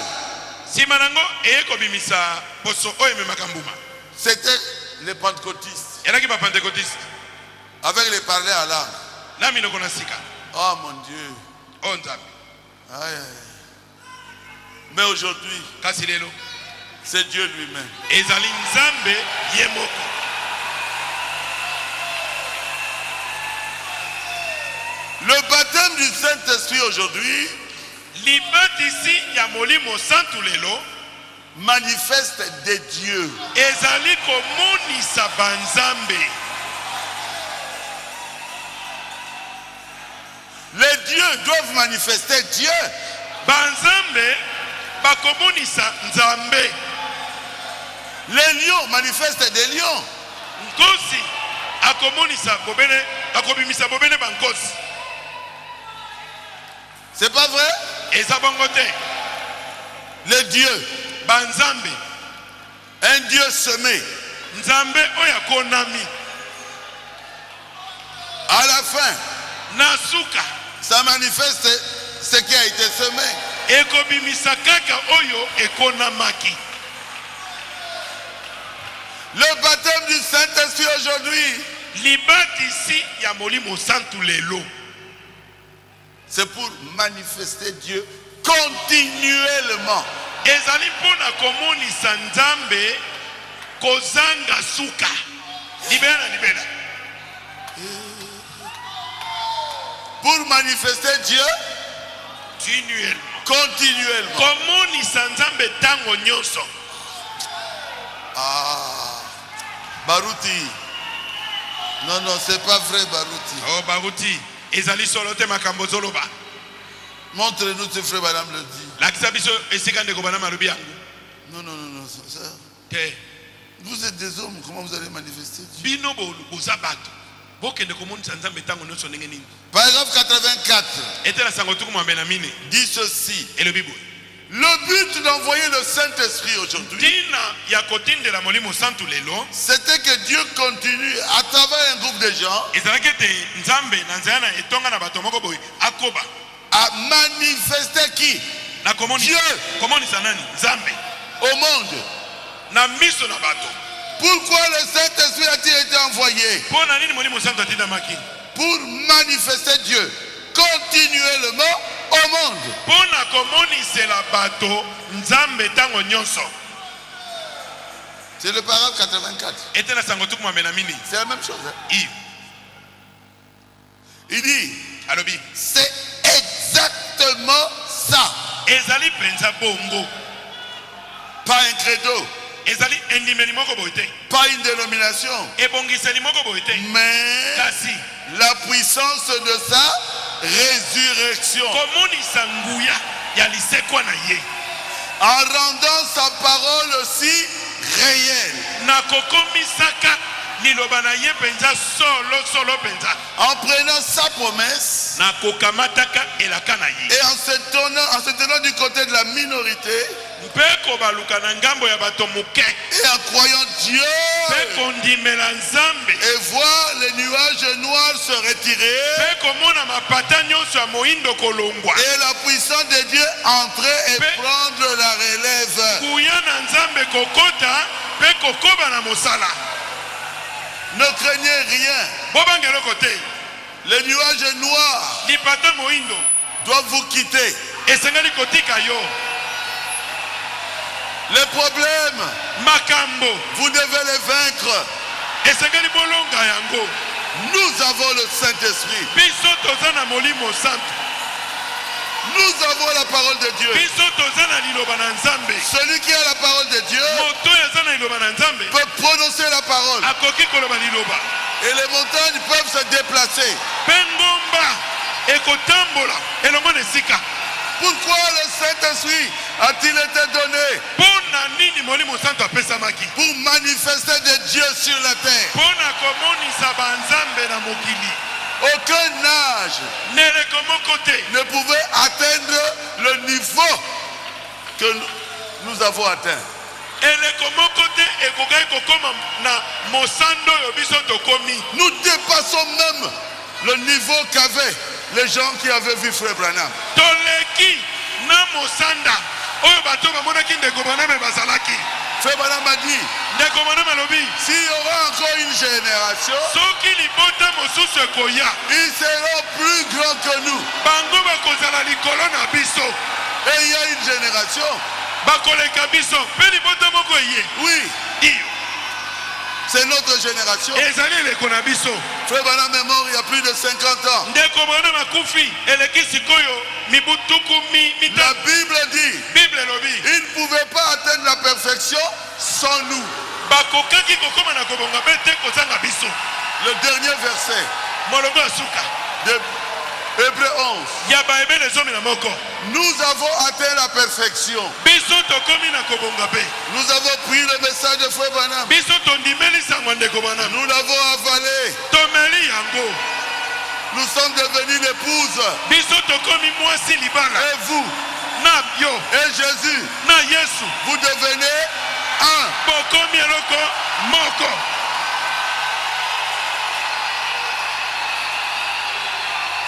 Sima nango eyeko bimisa poso oyo ememaka mbuma. C'était les pentecôtistes. Elaki ba pentecôtiste. Avec les parlers à langue. Na minoko na sika. Oh mon Dieu. O nzambe. Aïe, aïe. Mais aujourd'hui, Kasi lelo. c'est Dieu lui-même. Ezali nzambe ye moko. Le baptême du Saint-Esprit aujourd'hui Libatisi ya molimo santu lelo manifeste des dieux. ezali komonisa banzambe. Les dieux doivent manifester Dieu. Banzambe bakomonisa nzambe. Les lions manifestent des lions. Nkosi akomonisa bobene akobimisa bobene bankosi. C'est pas vrai? Eza bongo te. Les dieux, Banzambe un Dieu semé. nzambe oyo akonami. À la fin, Na suka ça manifeste ce qui a été semé. ekobimisa kaka oyo ekonamaki. Le baptême du Saint-Esprit aujourd'hui, Libatisi ya molimo santu lelo c'est pour manifester Dieu continuellement. ezali mpona komonisa nzambe kozanga suka libela na libela. Pour manifester Dieu continuellement. komonisa nzambe ntango nyonso. Ah, Baruti. Non, non, c'est pas vrai, Baruti. Oh baruti ezali solo te makambo zoloba. Montre-nous ce frère, madame le dit. Lakisa biso esika ndeko bana malubi yango. Non, non, non, non, ça. Te Vous êtes des hommes, comment vous allez manifester Dieu? bino boza bato bokende komonisa nzambe ntango nyonso ndenge nini. Paragraphe 84 etela sango tuku mwambe na mine dit ceci. elobi boye Le but d'envoyer le Saint-Esprit aujourd'hui, c'était que Dieu continue à travers un groupe de gens à manifester qui? Dieu au monde. Pourquoi le Saint-Esprit a-t-il été envoyé? Pour manifester Dieu continuellement au monde. C'est le parole 84. C'est la même chose. Hein? Il dit, c'est exactement ça. Pas un credo, pas une dénomination, mais la puissance de sa résurrection. En rendant sa parole aussi réelle. En prenant sa promesse et en se tenant du côté de la minorité et en croyant Dieu et voir les nuages noirs se retirer et la puissance de Dieu entrer et prendre la relève. Ne craignez rien. Les nuages noirs doivent vous quitter. Les problèmes, vous devez les vaincre. Nous avons le Saint-Esprit. Nous avons la parole de Dieu. Celui qui a la parole de Dieu peut prononcer la parole. Et les montagnes peuvent se déplacer. Pourquoi le Saint-Esprit a-t-il été donné? Pour manifester de Dieu sur la terre. Aucun âge ne pouvait atteindre le niveau que nous avons atteint. Nous dépassons même le niveau qu'avaient les gens qui avaient vu Frère Branham. Frère Branham a dit, s'il y aura encore une génération, ils seront plus grands que nous. Et il y a une génération. Oui. C'est notre génération. Frère Branham est mort il y a plus de 50 ans. La Bible dit, il ne pouvait pas atteindre la perfection sans nous. Le dernier verset de Hébreux 11. Nous avons atteint la perfection. Nous avons pris le message de Frère Branham. Nous l'avons avalé. Nous sommes devenus l'épouse. Et vous et Jésus, vous devenez un.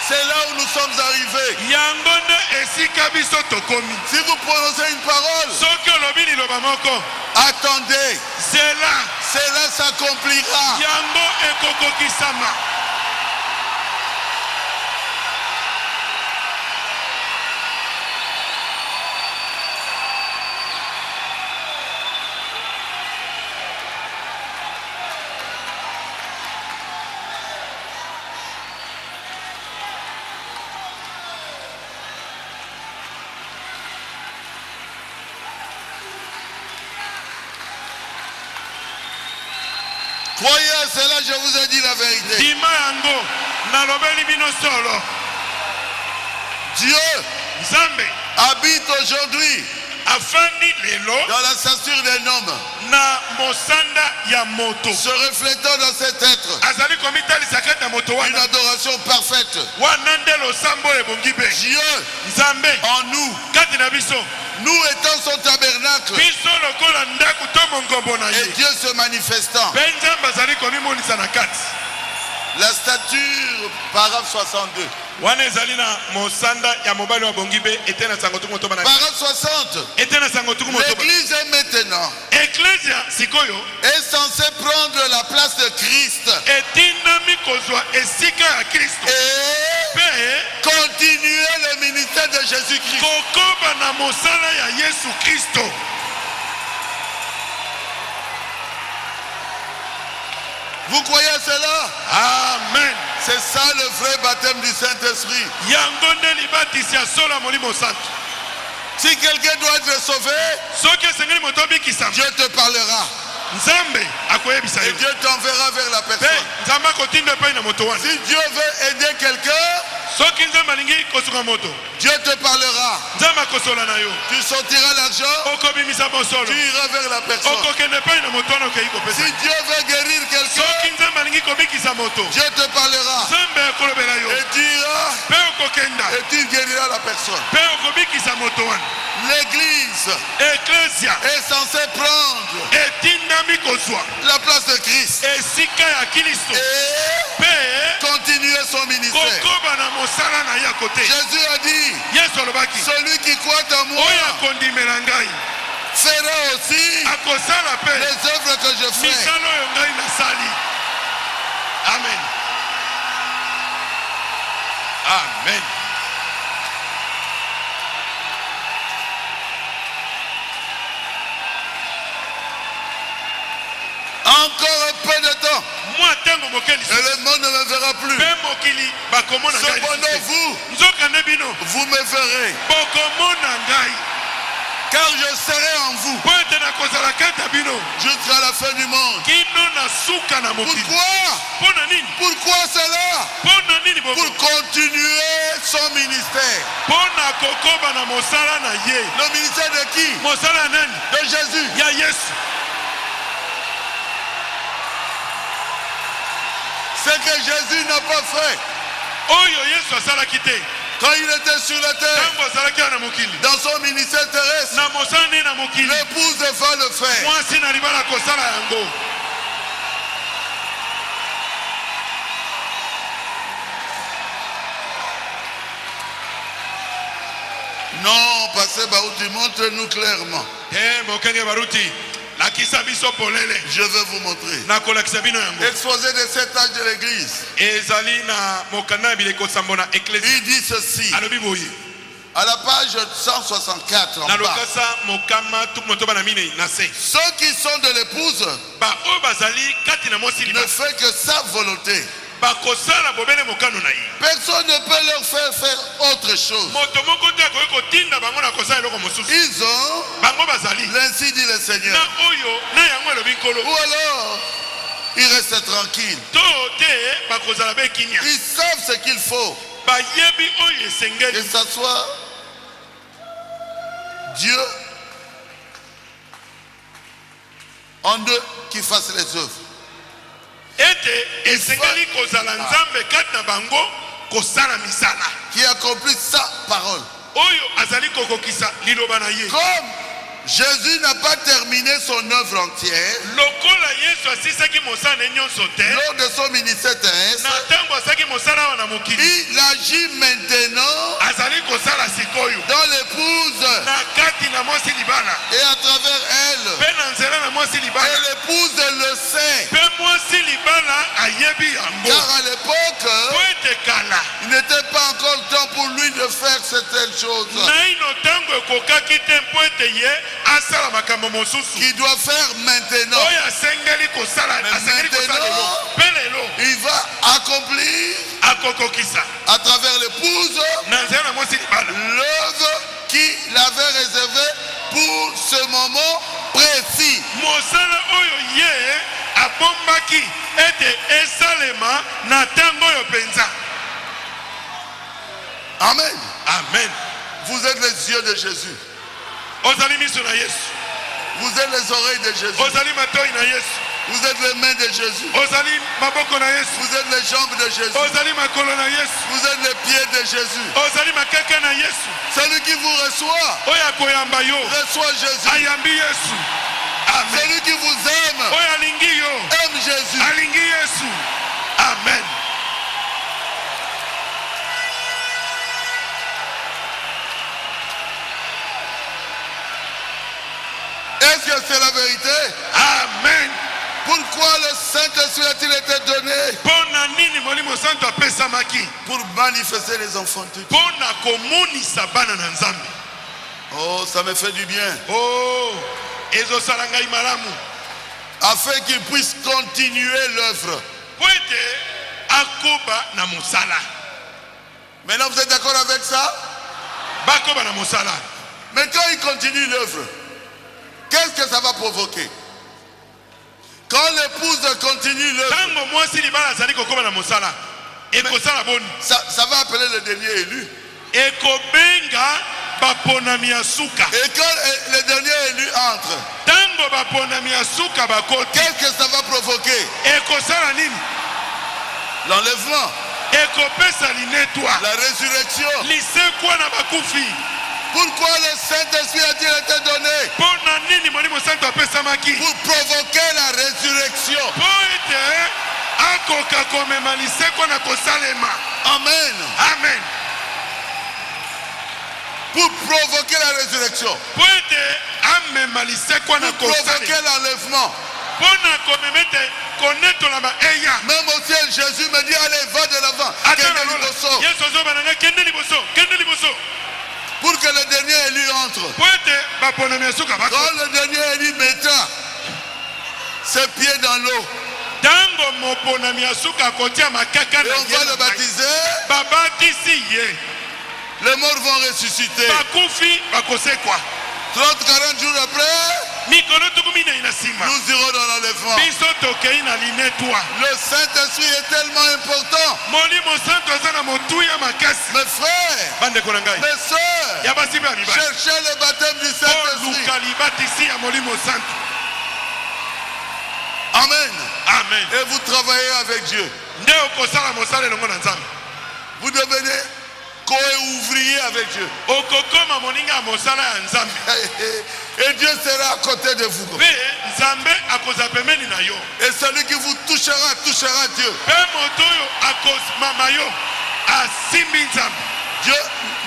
C'est là où nous sommes arrivés. Si vous prononcez une parole, attendez. Cela s'accomplira. Croyez à cela, je vous ai dit la vérité. Dieu habite aujourd'hui dans la stature d'un homme, se reflétant dans cet être, une adoration parfaite. Dieu en nous Nous étant son tabernacle. biso lokola ndaku to mongombo na Et ye Dieu se manifestant. mpe nzambe azali komimonisa na kati. La stature, paragraphe 62. wana ezali na mosanda ya mobali wa bongi mpe ete na sango tuku motoba na Paragraphe 60. ete na sango tuku motoba. L'église est maintenant Eklesia sikoyo est censée prendre la place de Christ etindami kozwa esika ya Kristo et mpe continuer le ministère de Jésus-Christ. kokoba na mosala ya Yesu Kristo. Vous croyez à cela? Amen. C'est ça le vrai baptême du Saint-Esprit. yango nde libatisi ya solo ya molimo santu. Si quelqu'un doit être sauvé, soki esengeli moto abikisama Dieu te parlera. nzambe akoyebisa Et yo Dieu t'enverra vers la mpe personne. nzambe akotinda epai na moto wana. Si Dieu veut aider quelqu'un, soki nzambe alingi kosuka moto Dieu te parlera. nzambe akosola na yo Tu sortiras l'argent, okobimisa mosolo tu iras vers la personne. okokende epai na moto wana okei kopesa. Si Dieu veut guérir quelqu'un, soki nzambe alingi kobikisa moto Dieu te parlera. nzambe akolobela yo Et tu iras mpe okokenda et tu guériras la personne. mpe okobikisa moto wana. L'église eklesia est censée prendre etindami kozwa la place de Christ esika ya Kristo et mpe continuer son ministère. kokoba na mosala na ye kote. Jésus a dit, yesu alobaki celui qui croit en moi oyo akondimela ngai fera aussi akosala mpe les œuvres que je fais. misala oyo ngai nasali. Amen. Amen. Encore un peu de temps mwa ntango moke et lisusu le monde ne me verra plus. mpe mokili bakomona ngai Cependant lisusu. vous, nzokande bino vous me verrez, bokomona ngai car je serai en vous mpo ete nakozala kati ya bino jusqu'à la fin du monde. kino na suka na mokili. Pourquoi? mpo na nini? Pourquoi cela? mpo na nini Pour boko? continuer son ministère. mpo na kokoba na mosala na ye. Le ministère de qui? mosala ya nani? De Jésus. ya yesu. Ce que Jésus n'a pas fait oyo yesu asalaki te quand il était sur la terre, ntango azalaki awa na mokili. dans son ministère terrestre, na mosala nde na mokili l'épouse va le faire. mwasi na libala kosala yango. Non, Pasteur Baouti, montre-nous clairement. te mokenge baruti lakisa biso polele Je vais vous montrer. nakolakisa bino yango. Exposé de cet âge de l'église. ezali na mokanda ya bileko sambo na eklesi. Il dit ceci. alobi boye À la page 164 en na bas. lokasa mokama tuku motoba na minei na se. Ceux qui sont de l'épouse baoyo bazali kati na mwasi ne libala fait que sa volonté. bakosala bobele mokano na ye. Personne ne peut leur faire autre chose. moto moko te akoki kotinda bango na kosala eloko mosusu. Ils ont, bango bazali l'ainsi dit le Seigneur. na oyo na yango elobi nkolo. Ou alors, ils restent tranquilles. to te bakozala bekinia. Ils savent ce qu'il faut. bayebi oyo Et esengeli. s'asseoir. Dieu en deux qui fassent les œuvres. ete esengeli kozala nzambe kati na bango kosala misala Qui accomplit sa parole. oyo azali kokokisa liloba na ye. Comme Jésus n'a pas terminé son œuvre entière lokola yesu asisaki mosala ne nyonso te lors de son ministère terrestre, na ntango asalaki mosala awa na mokili il agit maintenant azali kosala sikoyo dans l'épouse na kati na mwasi libala et à travers elle. mpe na nzela na mwasi Et libala l'épouse le sait. mpe mwasi libala ayebi yango. Car à l'époque, po ete kala il n'était pas encore le temps pour lui de faire certaines choses naino ntango ekokaki te mpo ete ye asala makambo mosusu qu'il doit faire maintenant. oyo asengeli kosala asengeli kosala lelo mpe lelo Il va accomplir akokokisa à travers l'épouse na nzela na mwasi libala l'œuvre qu'il avait réservée pour ce moment précis. mosala oyo ye abombaki ete esalema na ntango oyo mpenza. Amen. Amen. Vous êtes les yeux de Jésus. ozali miso na yesu Vous êtes les oreilles de Jésus. ozali matoi na yesu Vous êtes les mains de Jésus. ozali maboko na Yesu, Vous êtes les jambes de Jésus. ozali makolo na Yesu, Vous êtes les pieds de Jésus. ozali makeke na Yesu. Celui qui vous reçoit, Oyo akoyamba yo reçoit Jésus. ayambi Yesu. Amen. Celui qui vous aime, Oyo alingi yo aime Jésus. alingi Yesu. Amen. Est-ce que c'est la vérité? Amen. Pourquoi le Saint-Esprit a-t-il été donné? Pona nini molimo santo apesamaki? Pour manifester les enfants de Dieu. Pona komonisa bana na Nzambe. Oh, ça me fait du bien. Oh, ezosala ngai malamu. Afin qu'ils puissent continuer l'œuvre. Po ete akoba na mosala. Maintenant, vous êtes d'accord avec ça? Bakoba na mosala. Mais quand ils continuent l'œuvre, qu'est-ce que ça va provoquer? Quand l'épouse continue l'œuvre, Tango mwasi libala azali kokoba na mosala. Ekosala boni. ça va appeler le dernier élu. Ekobenga baponami ya suka. Et quand le dernier élu entre, Tango baponami ya suka bakoti. qu'est-ce que ça va provoquer? Ekosala nini? L'enlèvement, Ekopesa linetwa. la résurrection. Lisekwa na bakufi. Pourquoi le Saint-Esprit a-t-il été donné? Pona nini molimo santo apesamaki? Pour provoquer la résurrection. Po ete akoka komema lisekwa na kosalema. Amen. Amen. Pour provoquer la résurrection. Po ete amema lisekwa na Pour provoquer kosalema. l'enlèvement. Pona komemete konetola ba eya. Même au ciel, Jésus me dit, allez, va de l'avant. Atana Kende lola. liboso. Yesu ozobana na kende liboso. Kende liboso. Pour que le dernier élu entre. Po ete baponami ya suka bako. Quand le dernier élu mettra ses pieds dans l'eau Tango moponami ya suka kotia makaka et na on va le baptiser, babatisi ye. les morts vont ressusciter. Bakufi bakosekwa. 30-40 jours après, Mikolo tukumi na inasima. nous irons dans l'enlèvement. Biso tokei na linetwa. Le Saint-Esprit est tellement important. Molimo santo aza na motuya makasi. Mes frères, Bandeko na ngai. mes sœurs, Ya basi ba mibali. cherchez le baptême du Saint-Esprit. Oluka libatisi ya molimo santo. Amen. Amen. Et vous travaillez avec Dieu. Nde okosala mosala elongo na Nzambe. Vous devenez co-ouvrier avec Dieu. Okokoma moninga ya mosala ya Nzambe. Et Dieu sera à côté de vous. Pe Nzambe akoza pembeni na yo. Et celui qui vous touchera, touchera Dieu. Pe moto oyo akomama yo asimbi Nzambe. Dieu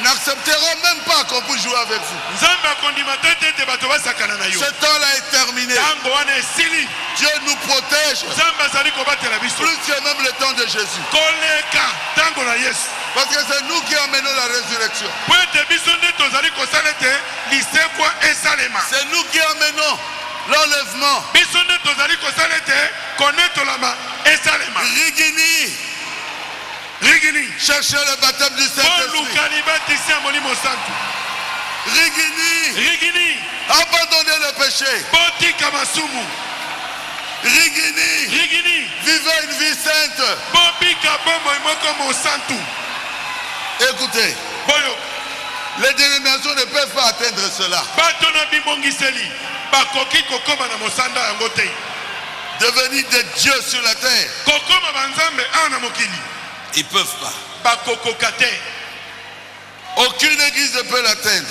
n'acceptera même pas qu'on puisse jouer avec vous. Nzambe akondima te ete bato basakana na yo. Ce temps-là est terminé. Tango wana esili. Dieu nous protège Nzambe azali kobatela biso. plus que même le temps de Jésus. Koleka tango na Yesu. Parce que c'est nous qui amenons la résurrection. Po ete biso nde tozali kosala ete lisekwa esalema. C'est nous qui amenons l'enlèvement. Biso nde tozali kosala ete konetolama esalema. Rigini, Rigini. cherchez le baptême du Saint-Esprit. Oluka libatisi ya molimo santo. Rigini, Rigini. abandonnez le péché. Botika masumu. Rigini, Rigini. vivez une vie sainte. Bobika bomoi moko mosantu. Écoutez, Boyo. les dénominations ne peuvent pas atteindre cela. Bato na bimongiseli. Bakoki kokoma na mosanda yango te. Devenir des dieux sur la terre, Kokoma banzambe awa na mokili. ils ne peuvent pas. Bakokoka te. Aucune église ne peut l'atteindre.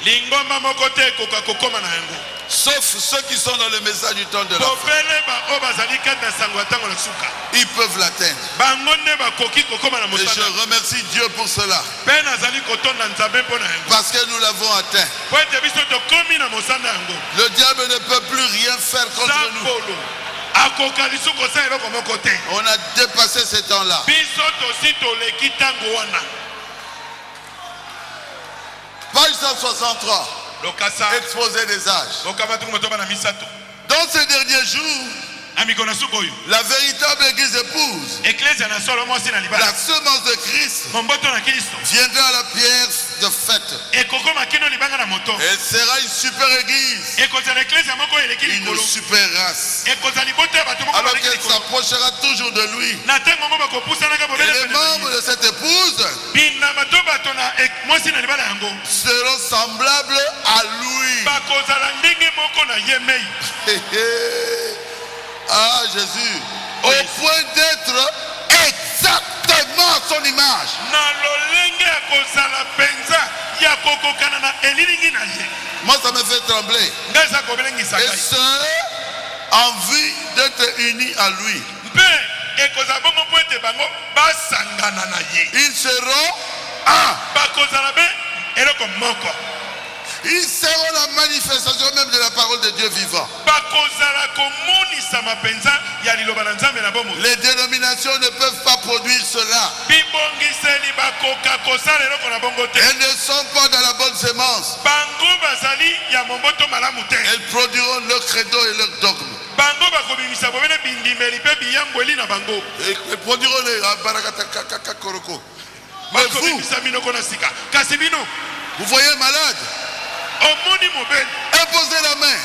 Lingomba moko te ekoka kokoma na yango. Sauf ceux qui sont dans le message du temps de la fin. Bobele ba oyo bazali kati na sango ya ntango na suka. Ils peuvent l'atteindre. Bango nde bakoki kokoma na Et je mosanda. remercie Dieu pour cela. Mpe nazali kotonda nzambe mpo na yango. Parce que nous l'avons atteint. Po ete biso tokomi na mosanda yango. Le diable ne peut plus rien faire contre nous. Sambolo akoka lisusu kosala eloko moko te. On a dépassé ce temps-là. Biso tosi toleki ntango wana. Page 163. Lokasa Exposé des âges. okamatuku motoba na misato. Dans ces derniers jours, Amiko na suka oyo. la véritable église épouse, Eklezia na solo mwasi na libala. la semence de Christ, Momboto na Kristo. viendra à la pierre de fête. Ekokoma kino libanga na moto. Elle sera une super église, Ekozala eklezia moko eleki une likolo. super race. Ekozala libota ya bato moko Alors baleki qu'elle likolo. s'approchera toujours de lui. Na ntango moko bakopusanaka Et bobele les pene na membres ye. de cette épouse Bina bato bato na mwasi na libala yango. seront semblables à lui. Bakozala ndenge moko na ye mei. à Jésus au point d'être exactement à son image. Moi, ça me fait trembler. Et ce, en vue d'être unis à lui. Ils seront un. Ils seront la manifestation même de la parole de Dieu vivant. Les dénominations ne peuvent pas produire cela. Elles ne sont pas dans la bonne sémence. Elles produiront leur credo et leur dogme. Elles produiront les barakatakoroko. Mais vous voyez malade? Imposez la main.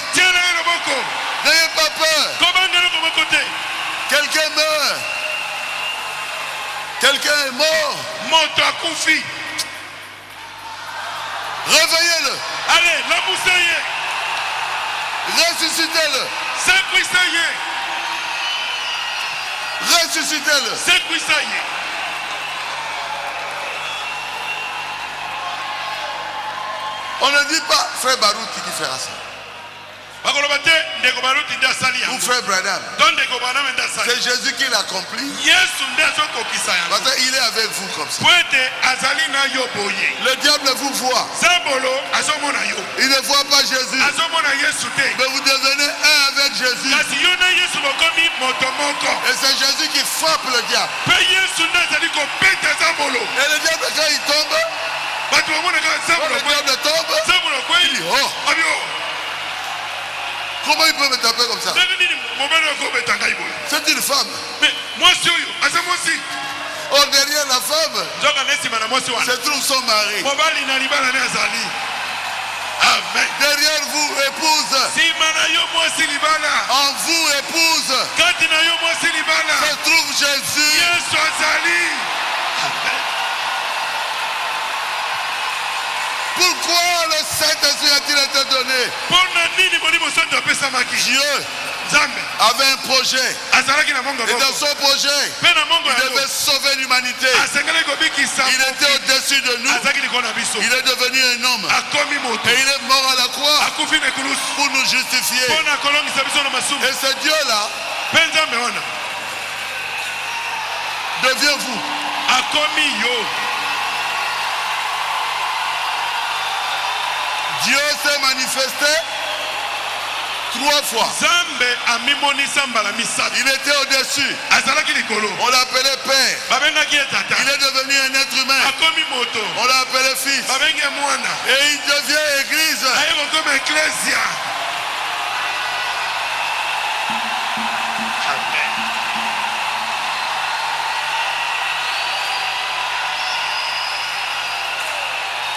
N'ayez pas peur. Quelqu'un meurt. Quelqu'un est mort. Réveillez-le. Allez, l'amoussez. Ressuscitez-le. Ressuscitez-le. On ne dit pas frère Baruch qui fera ça. Ou frère Branham. C'est Jésus qui l'a accompli. Parce qu'il est avec vous comme ça. Le diable vous voit. Il ne voit pas Jésus. Mais vous devenez un avec Jésus. Et c'est Jésus qui frappe le diable. Et le diable, quand il tombe, quand le diable tombe, il dit oh. Comment il peut me taper comme ça? C'est une femme. Oh, derrière la femme se trouve son mari. Amen. Derrière vous, épouse. En vous, épouse, se trouve Jésus. Pourquoi le Saint-Esprit a-t-il été donné? Dieu avait un projet. Et dans son projet, il devait sauver l'humanité. Il était au-dessus de nous. Il est devenu un homme. Et il est mort à la croix pour nous justifier. Et ce Dieu-là devient vous. Dieu s'est manifesté 3 fois. Il était au-dessus. On l'appelait Père. Il est devenu un être humain. On l'a appelé Fils. Et il devient Église.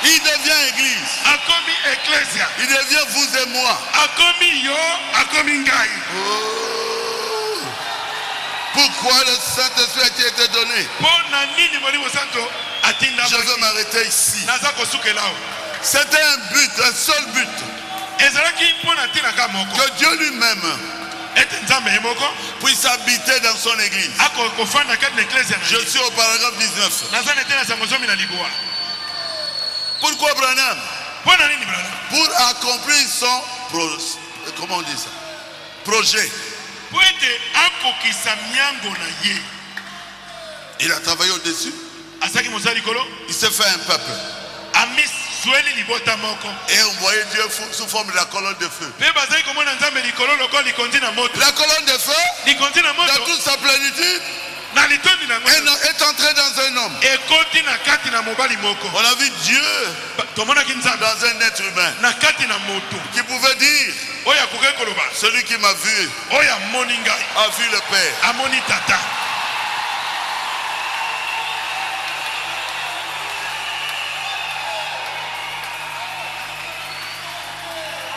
Il devient Église. Il devient vous et moi. Oh. Pourquoi le Saint-Esprit a été donné? Je veux m'arrêter ici. C'était un but, un seul but. Que Dieu lui-même puisse habiter dans son Église. Je suis au paragraphe 19. Pourquoi Branham? Pour accomplir son comment on dit ça? Projet. Il a travaillé au-dessus. Il s'est fait un peuple. Et on voyait Dieu sous forme de la colonne de feu. La colonne de feu, dans toute sa plénitude, est entré dans un homme. On a vu Dieu dans un être humain qui pouvait dire celui qui m'a vu a vu le Père.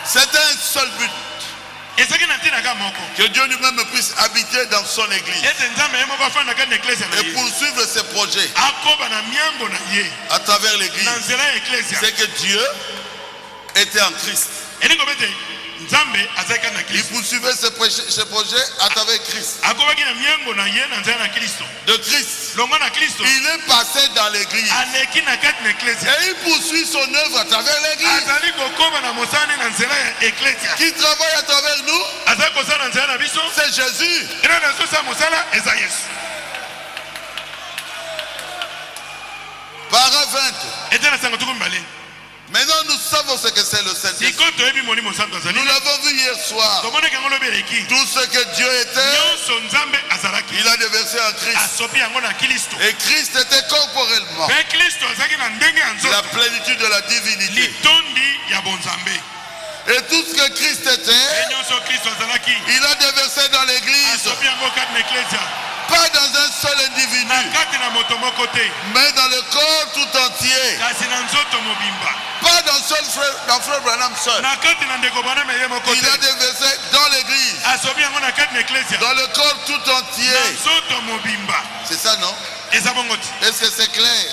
C'était un seul but. Que Dieu lui-même puisse habiter dans son église et poursuivre ses projets à travers l'église. C'est que Dieu était en Christ. Il poursuivait ce projet à travers Christ. De Christ. Il est passé dans l'église. Et il poursuit son œuvre à travers l'église. Qui travaille à travers nous, c'est Jésus. Para 20. Maintenant, nous savons ce que c'est le Saint-Esprit. Nous l'avons vu hier soir. Tout ce que Dieu était, il a déversé en Christ. Et Christ était corporellement la plénitude de la divinité. Et tout ce que Christ était, il a déversé dans l'église. Pas dans un seul individu, mais dans le corps tout entier. Pas dans frère Branham seul. Il a déversé dans l'église, dans le corps tout entier. C'est ça, non? Est-ce que c'est clair?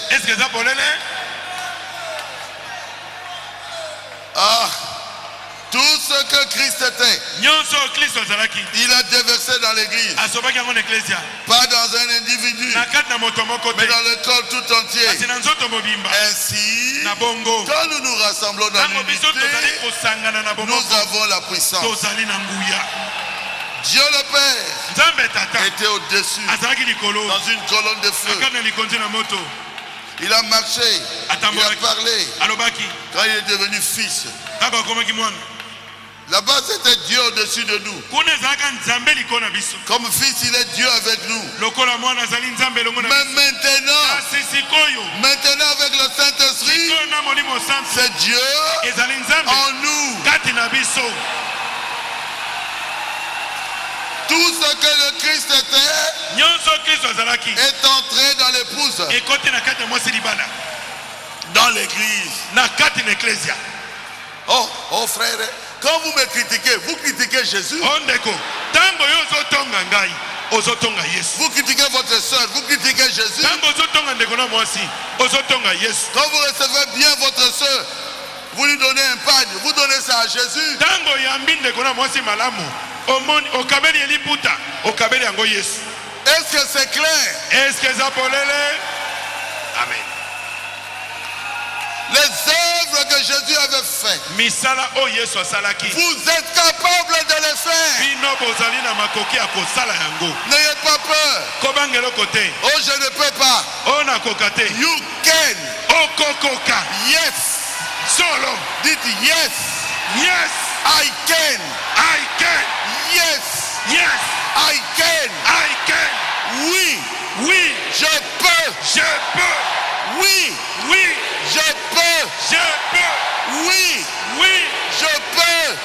Ah, tout ce que Christ était, il a déversé dans l'église. Pas dans un individu, mais dans le corps tout entier. Ainsi, quand nous nous rassemblons dans l'unité, nous avons la puissance. Dieu le Père était au-dessus, dans une colonne de feu. Il a marché, il a parlé. Quand il est devenu fils, là-bas c'était Dieu au-dessus de nous. Comme fils, il est Dieu avec nous. Mais maintenant avec le Saint-Esprit, c'est Dieu en nous. Tout ce que le Christ était est entré dans l'épouse, dans l'église. Oh frère, quand vous me critiquez, vous critiquez Jésus. Vous critiquez votre soeur, vous critiquez Jésus. Quand vous recevez bien votre soeur, vous lui donnez un pagne, vous donnez ça à Jésus. Est-ce que c'est clair? Amen. Les œuvres que Jésus avait faites, vous êtes capable de les faire. N'ayez pas peur. Oh, je ne peux pas. You can. Yes. Solo. Dites yes. Yes. I can. Yes. Yes. I can. Oui. Je peux. Oui. Je peux. Oui. Je peux.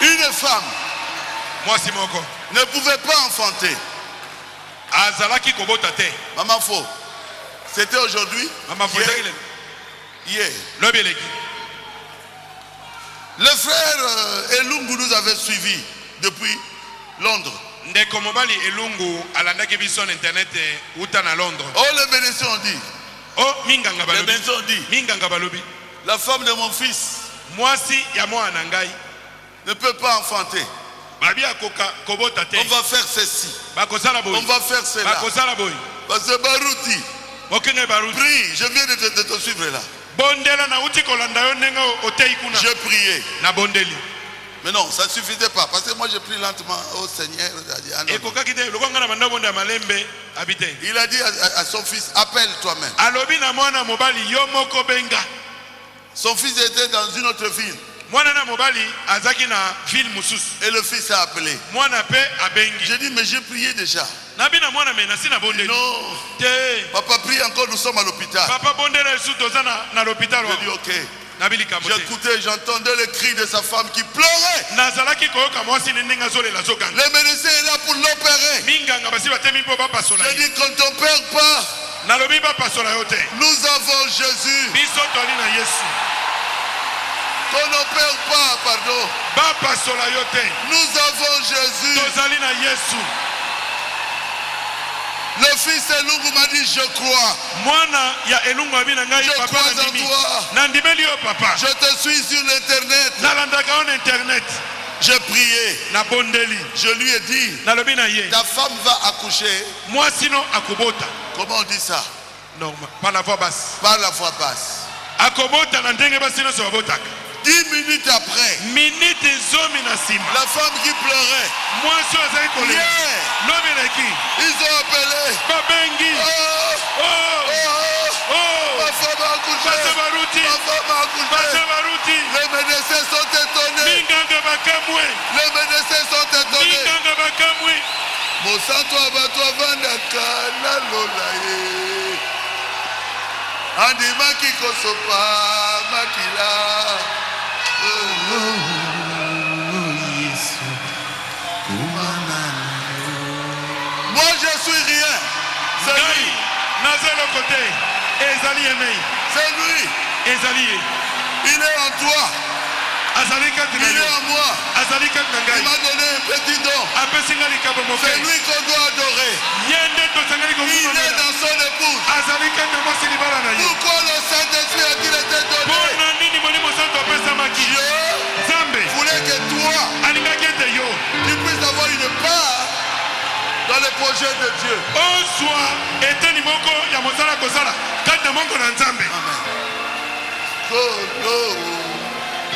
Une femme ne pouvait pas enfanter. Maman faux. C'était aujourd'hui. Hier. Le frère Elungu nous avait suivis depuis Londres. Oh, les bénédictions ont dit. Les bénédictions ont dit. La femme de mon fils ne peut pas enfanter. On va faire ceci. On va faire cela. Parce que Barouti, prie, je viens de te suivre là. Je priais. Mais non, ça ne suffisait pas. Parce que moi je prie lentement au Seigneur. Il a dit à son fils, appelle toi-même. Son fils était dans une autre ville. Et le fils a appelé. J'ai dit, mais j'ai prié déjà. Non, papa prie encore, nous sommes à l'hôpital. J'ai dit, ok. J'écoutais, j'entendais le cri de sa femme qui pleurait. Le médecin est là pour l'opérer. J'ai dit, quand ton père part, nalobi bapasola yo te. Nous avons Jésus. Biso toli na Yesu. Qu'on n'opère pas, pardon. Bapasola yo te. Nous avons Jésus. Tozali na Yesu. Le fils Elungu m'a dit je crois. Mwana ya Elungu abina ngai Je papa crois en nandimi. toi. Nandimeli yo papa. Je te suis sur l'internet. Nalandaka on internet. J'ai prié. Na bondeli. Je lui ai dit, Nalobi na ye. ta femme va accoucher. Moi sinon akobota. Comment on dit ça? Normal. Par la voix basse. Par la voix basse. Akobota na ndenge basino so botaka. 10 minutes après, Minute zomi na sima. la femme qui pleurait, Moi so azali kolela. yeah, Lobi leki. ils ont appelé. Babengi. Oh, Oh. oh, Oh. ma femme a accouché. Base baruti. Ma femme a accouché. Base baruti. Les médecins sont étonnés. Minganga bakamwe. Les médecins sont étonnés. Minganga bakamwe. Mosanto abato avandaka na lola ye. Andimaki kosopa makila. Moi je suis rien. C'est lui. Nazelo côté. Ezali emei. C'est lui. Ezali. Il est en toi. Azali Il katina. est en moi. Azali Il katina. m'a donné un petit don. Apesinga likabo moke. C'est lui qu'on doit adorer. Yende to sangali ko Il est dans son épouse. Azali katina mo silibala na ye. Pourquoi le Saint-Esprit a-t-il été donné? Bona nini moni mosanto pesa maki. Dieu Zambe. voulait que toi, Alinga kete yo. tu puisses avoir une part dans les projets de Dieu. Ozwa eteni moko ya mosala kosala. Kata moko na Nzambe. Amen.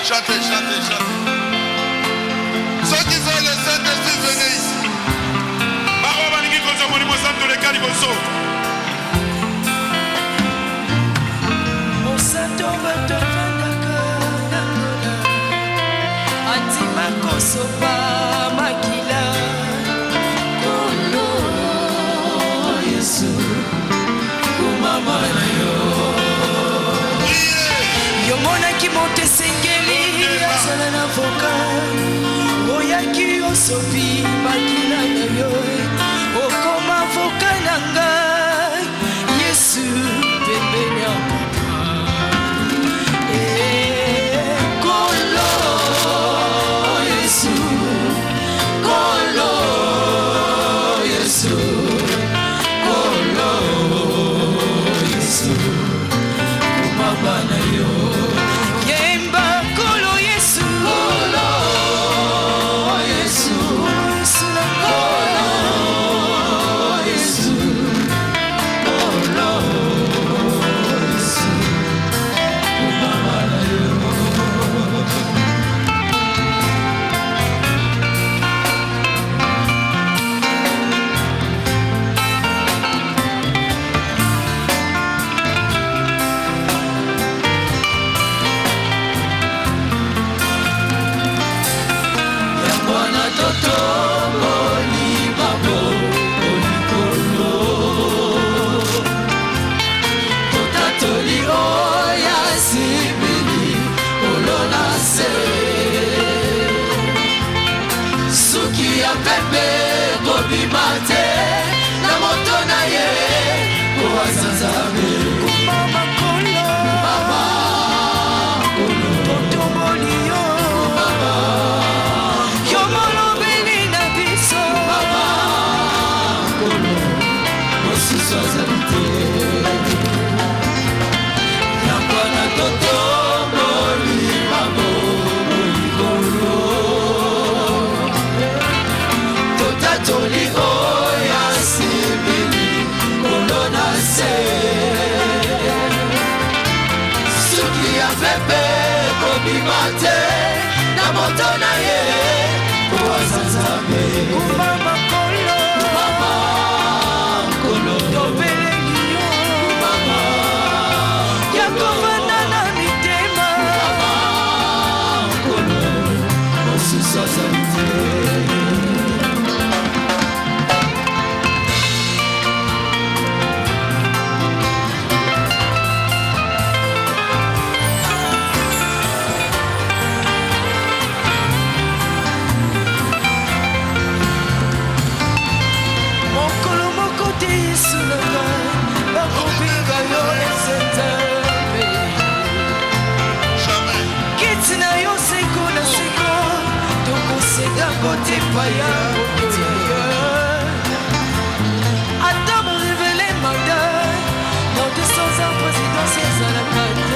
Chantez, chantez, chantez. Ceux qui veulent le Saint-Esprit, venez ici. Baba balingi kozo moni mosanto le kali boso. Mosanto batovandaka na lola. Atima kosopa makila. Kolo Yesu kumama na yo. Yomonaki mote sengeli azala na voka. Oyaki osopi makila na yo. Okoma voka na ngai. Yesu pembeni ya papa. Kolo Yesu. Kolo Yesu. Kolo Yesu. Kumaba na yo. Yemba Kolo Yesu. Kolo Yesu. Kolo Yesu. Kolo Yesu. Kumaba na yo. Ya Bwana toto boli babo olikolo. Totatoli oya sibili olona se. Suki ya pepe kobima te na moto na ye kowasanzabe. Mama kolo. Mama kolo. Toto boli yo. Mama. Yo molobeli na biso. Mama kolo. Mosusu azali te. Ya Bwana toto boli babo olikolo. Totatoli oya sibili kolona se. Suki ya pepe kobima te na moto na ye kowasanzabe. Mama kolo. Mama kolo. Topeleli yo. Mama. Ya kovanda na mitema. Mama kolo. Mosusu azali te. Attends, révéler ma gueule. Dans 200 ans, présidentielle à la carte.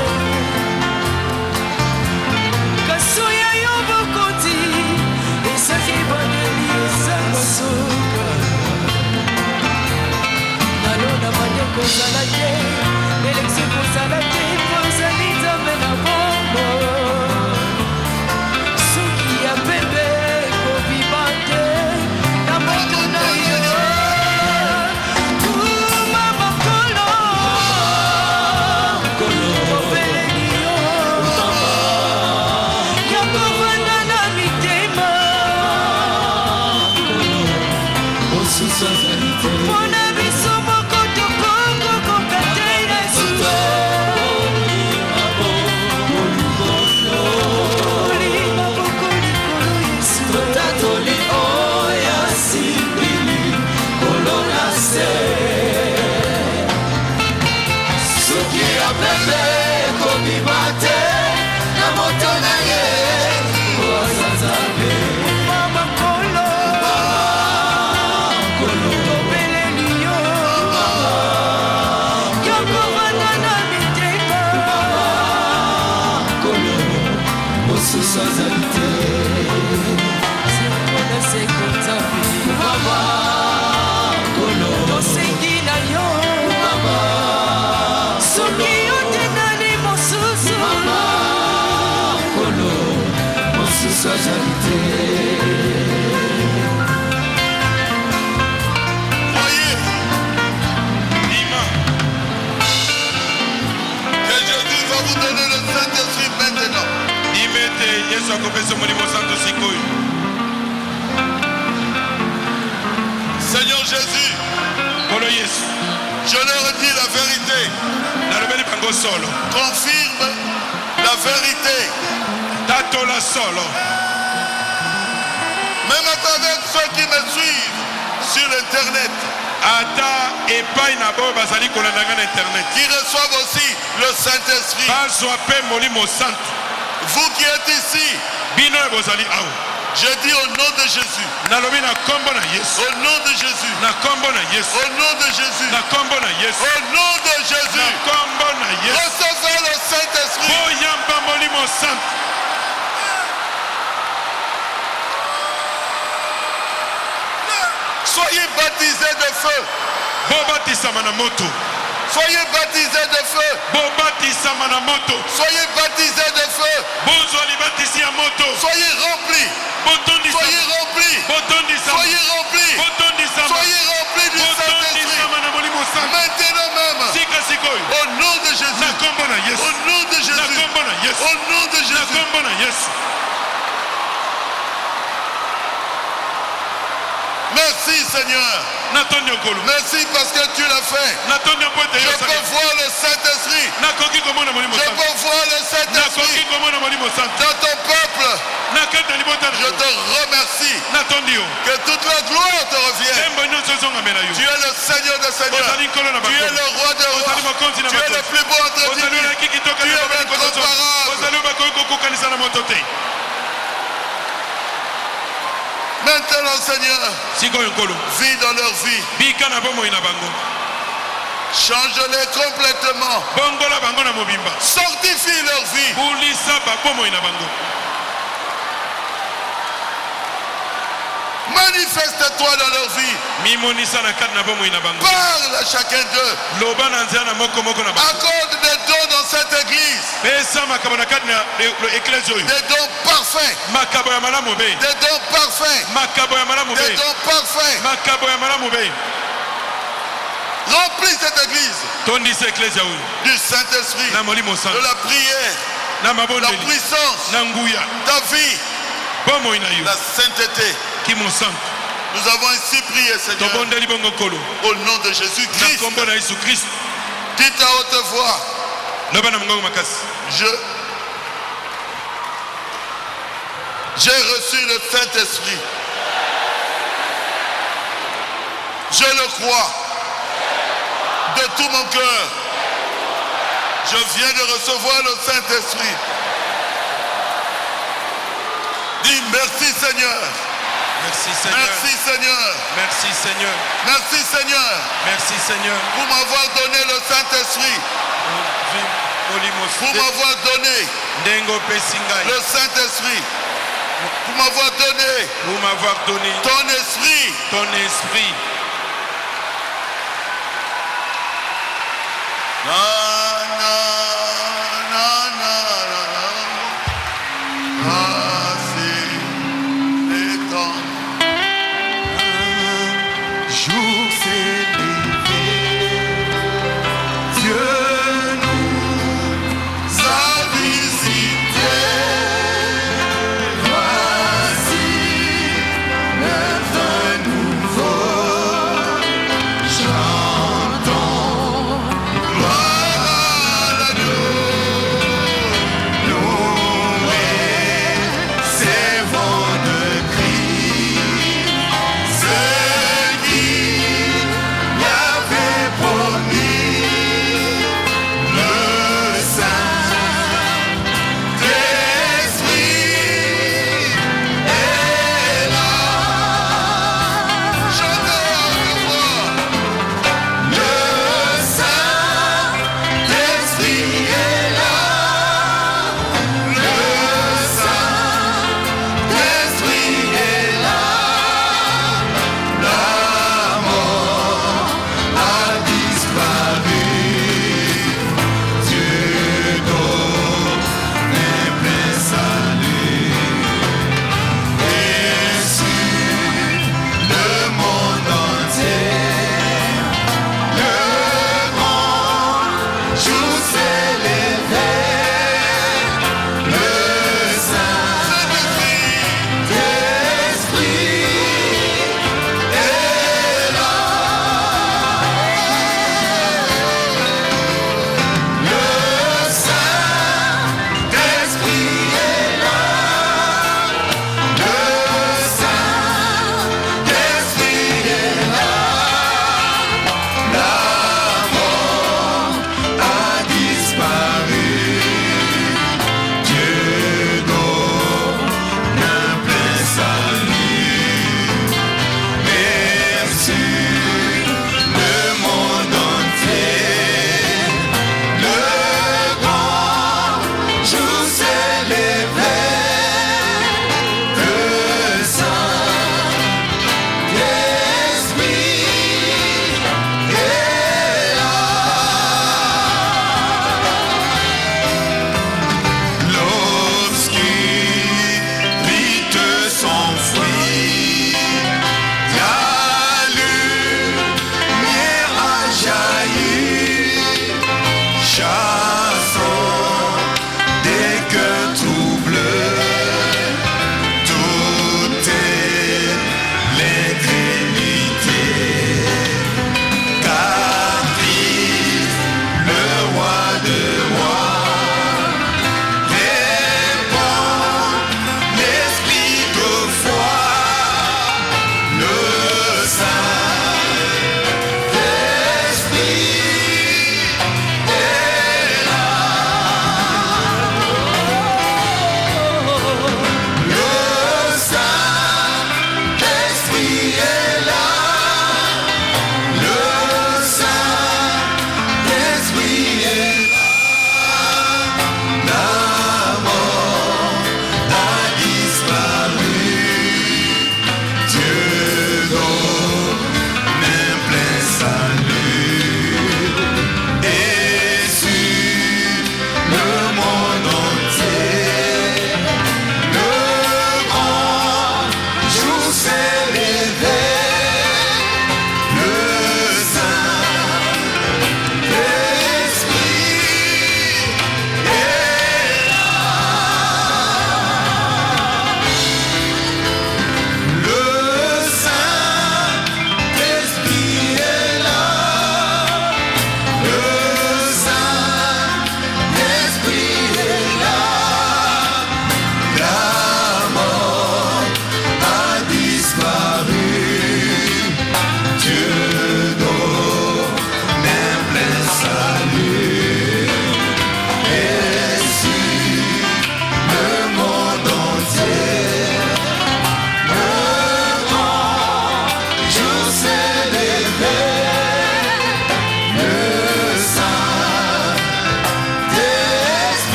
Kasuya Yobo Koti. Et ce qui est bon de l'île, c'est le souk. Nalo na Manyoko Salake. L'élection pour Salake. Pour Salita Benabongo. Suki ya bébé. Seigneur Jésus, je leur dis la vérité. Confirme la vérité. Même à travers ceux qui me suivent sur l'internet, qui reçoivent aussi le Saint-Esprit. Vous qui êtes ici, je dis au nom de Jésus. Au nom de Jésus. Au nom de Jésus. Au nom de Jésus. Recevez le Saint-Esprit. Soyez baptisés de feu. Soyez baptisés de feu. Soyez baptisés de feu. Soyez remplis. Soyez remplis. Soyez remplis. Soyez remplis du Saint-Esprit. Maintenant même. Au nom de Jésus. Au nom de Jésus. Au nom de Jésus. Merci Seigneur. Merci parce que tu l'as fait. Je peux voir le Saint-Esprit. Je peux voir le Saint-Esprit dans ton peuple. Je te remercie. Que toute la gloire te revienne. Tu es le Seigneur des Seigneurs. Tu es le roi des rois. Tu es le plus beau entre divins. Tu es incomparable. Maintenant, Seigneur, vis dans leur vie. Change-les complètement. Sanctifie leur vie. Manifeste-toi dans leur vie. Parle à chacun d'eux. Accorde des dons dans cette église. Des dons parfaits. Des dons parfaits. Des dons parfaits. Remplis cette église du Saint-Esprit, de la prière, la puissance, ta vie, la sainteté. Nous avons ainsi prié, Seigneur, au nom de Jésus-Christ. Dites à haute voix, j'ai reçu le Saint-Esprit. Je le crois de tout mon cœur. Je viens de recevoir le Saint-Esprit. Dis merci Seigneur Merci Seigneur. Merci Seigneur. Merci Seigneur. Merci Seigneur. Merci Seigneur. Pour m'avoir donné le Saint-Esprit. Pour m'avoir donné le Saint-Esprit. Pour m'avoir donné ton esprit. Ton esprit. Gloire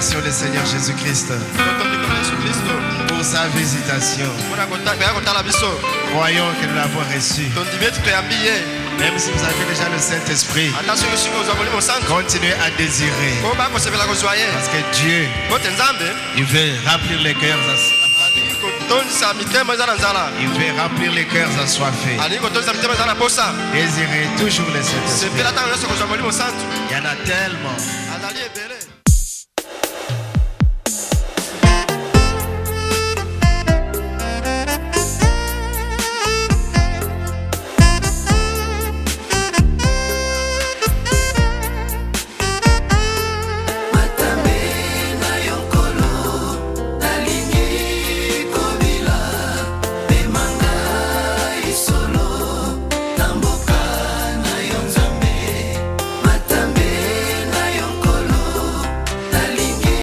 remercions le Seigneur Jésus-Christ pour sa visitation. Croyons que nous l'avons reçu. Même si vous avez déjà le Saint-Esprit, continuez à désirer. Parce que Dieu, il veut remplir les cœurs il veut remplir les cœurs assoiffés. Désirez toujours le Saint-Esprit. Il y en a tellement.